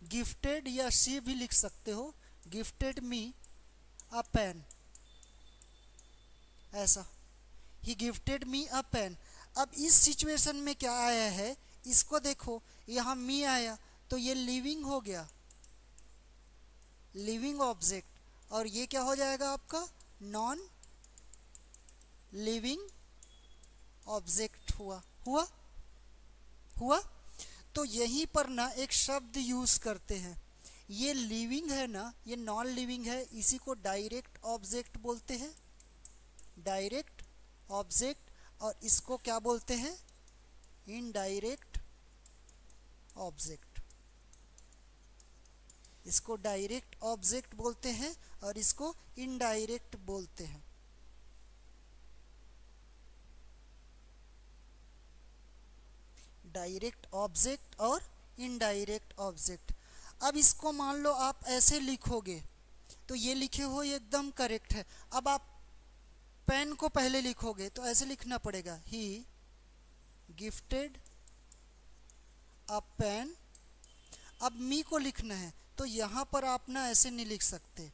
गिफ्टेड, या शी भी लिख सकते हो, गिफ्टेड मी अ पेन, ऐसा, ही गिफ्टेड मी अ पेन। अब इस सिचुएशन में क्या आया है, इसको देखो, यहाँ मी आया, तो ये लिविंग हो गया, लिविंग ऑब्जेक्ट। और ये क्या हो जाएगा आपका, नॉन लिविंग ऑब्जेक्ट हुआ, हुआ हुआ। तो यहीं पर ना एक शब्द यूज करते हैं, ये लिविंग है ना, ये नॉन लिविंग है, इसी को डायरेक्ट ऑब्जेक्ट बोलते हैं, डायरेक्ट ऑब्जेक्ट। और इसको क्या बोलते हैं, इनडायरेक्ट ऑब्जेक्ट। इसको डायरेक्ट ऑब्जेक्ट बोलते हैं और इसको इनडायरेक्ट बोलते हैं। डायरेक्ट ऑब्जेक्ट और इनडायरेक्ट ऑब्जेक्ट। अब इसको मान लो आप ऐसे लिखोगे, तो ये लिखे हो ये एकदम करेक्ट है। अब आप पेन को पहले लिखोगे तो ऐसे लिखना पड़ेगा, ही गिफ्टेड अ पेन। अब मी को लिखना है तो यहाँ पर आप ना ऐसे नहीं लिख सकते,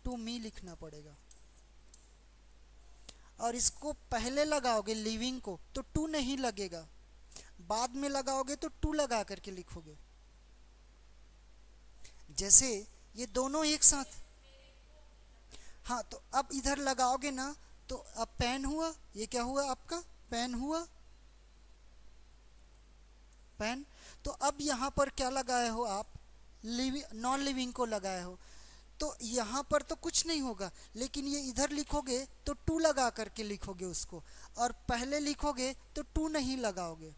टू मी लिखना पड़ेगा। और इसको पहले लगाओगे लिविंग को तो टू नहीं लगेगा, बाद में लगाओगे तो टू लगा करके लिखोगे। जैसे ये दोनों एक साथ, हाँ तो अब इधर लगाओगे ना तो अब पेन हुआ, ये क्या हुआ आपका, पेन हुआ, पेन। तो अब यहाँ पर क्या लगाए हो आप, लिविंग नॉन लिविंग को लगाए हो, तो यहाँ पर तो कुछ नहीं होगा, लेकिन ये इधर लिखोगे तो टू लगा करके लिखोगे उसको, और पहले लिखोगे तो टू नहीं लगाओगे।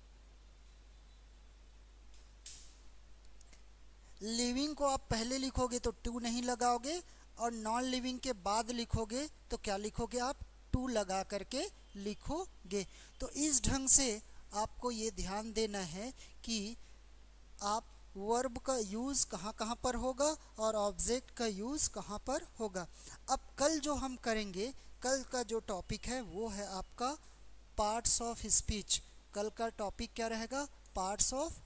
लिविंग को आप पहले लिखोगे तो टू नहीं लगाओगे, और नॉन लिविंग के बाद लिखोगे तो क्या लिखोगे आप, टू लगा करके लिखोगे। तो इस ढंग से आपको ये ध्यान देना है कि आप वर्ब का यूज़ कहाँ कहाँ पर होगा और ऑब्जेक्ट का यूज़ कहाँ पर होगा। अब कल जो हम करेंगे, कल का जो टॉपिक है वो है आपका पार्ट्स ऑफ स्पीच। कल का टॉपिक क्या रहेगा, पार्ट्स ऑफ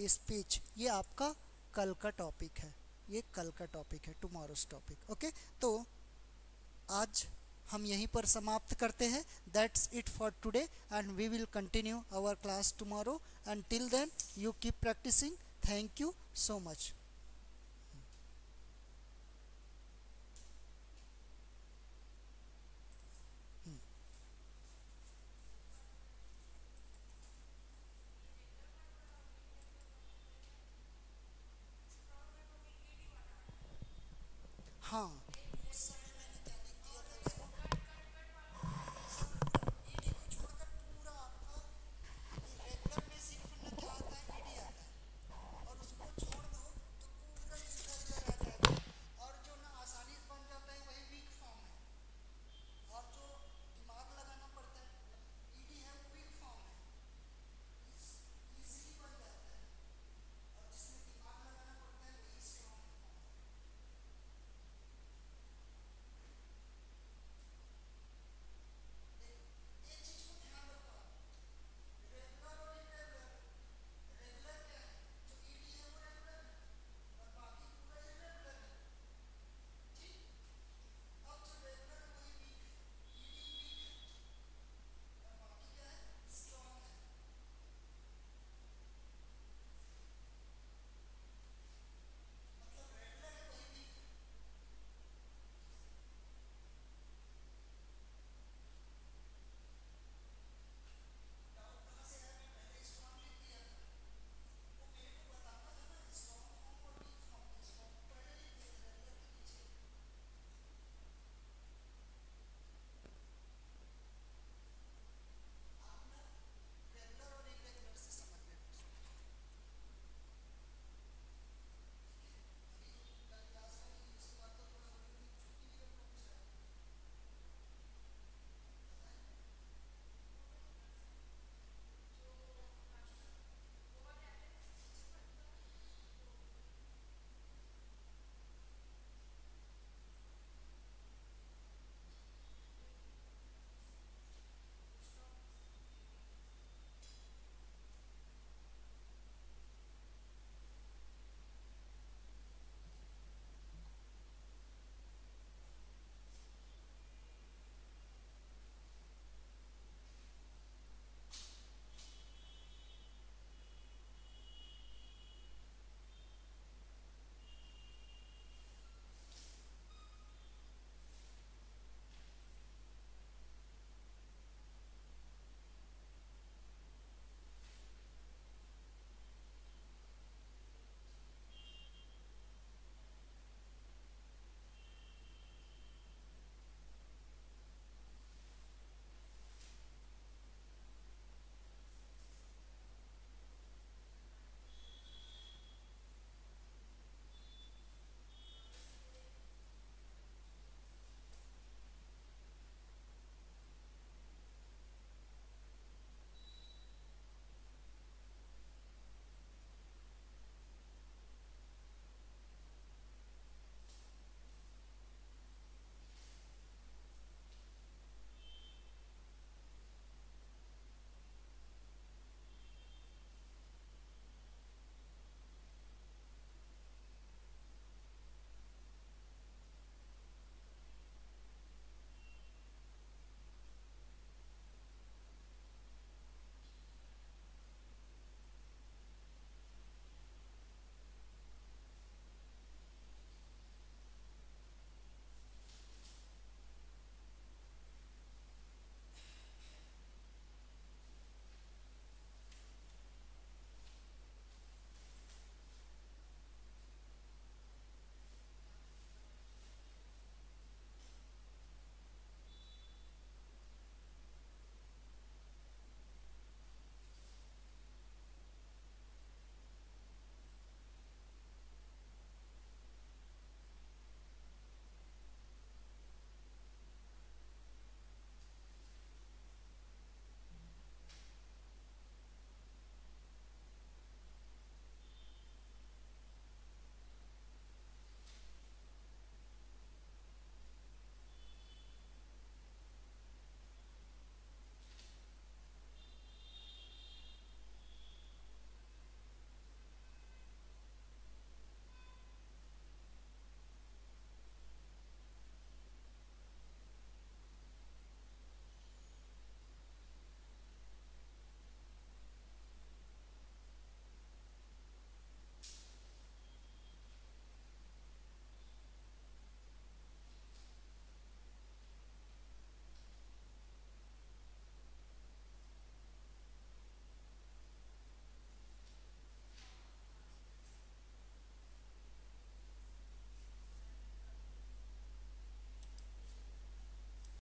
स्पीच। ये आपका कल का टॉपिक है, ये कल का टॉपिक है, टुमारोज टॉपिक। ओके, तो आज हम यहीं पर समाप्त करते हैं। That's it for today and we will continue our class tomorrow, and till then you keep practising. Thank you so much. हाँ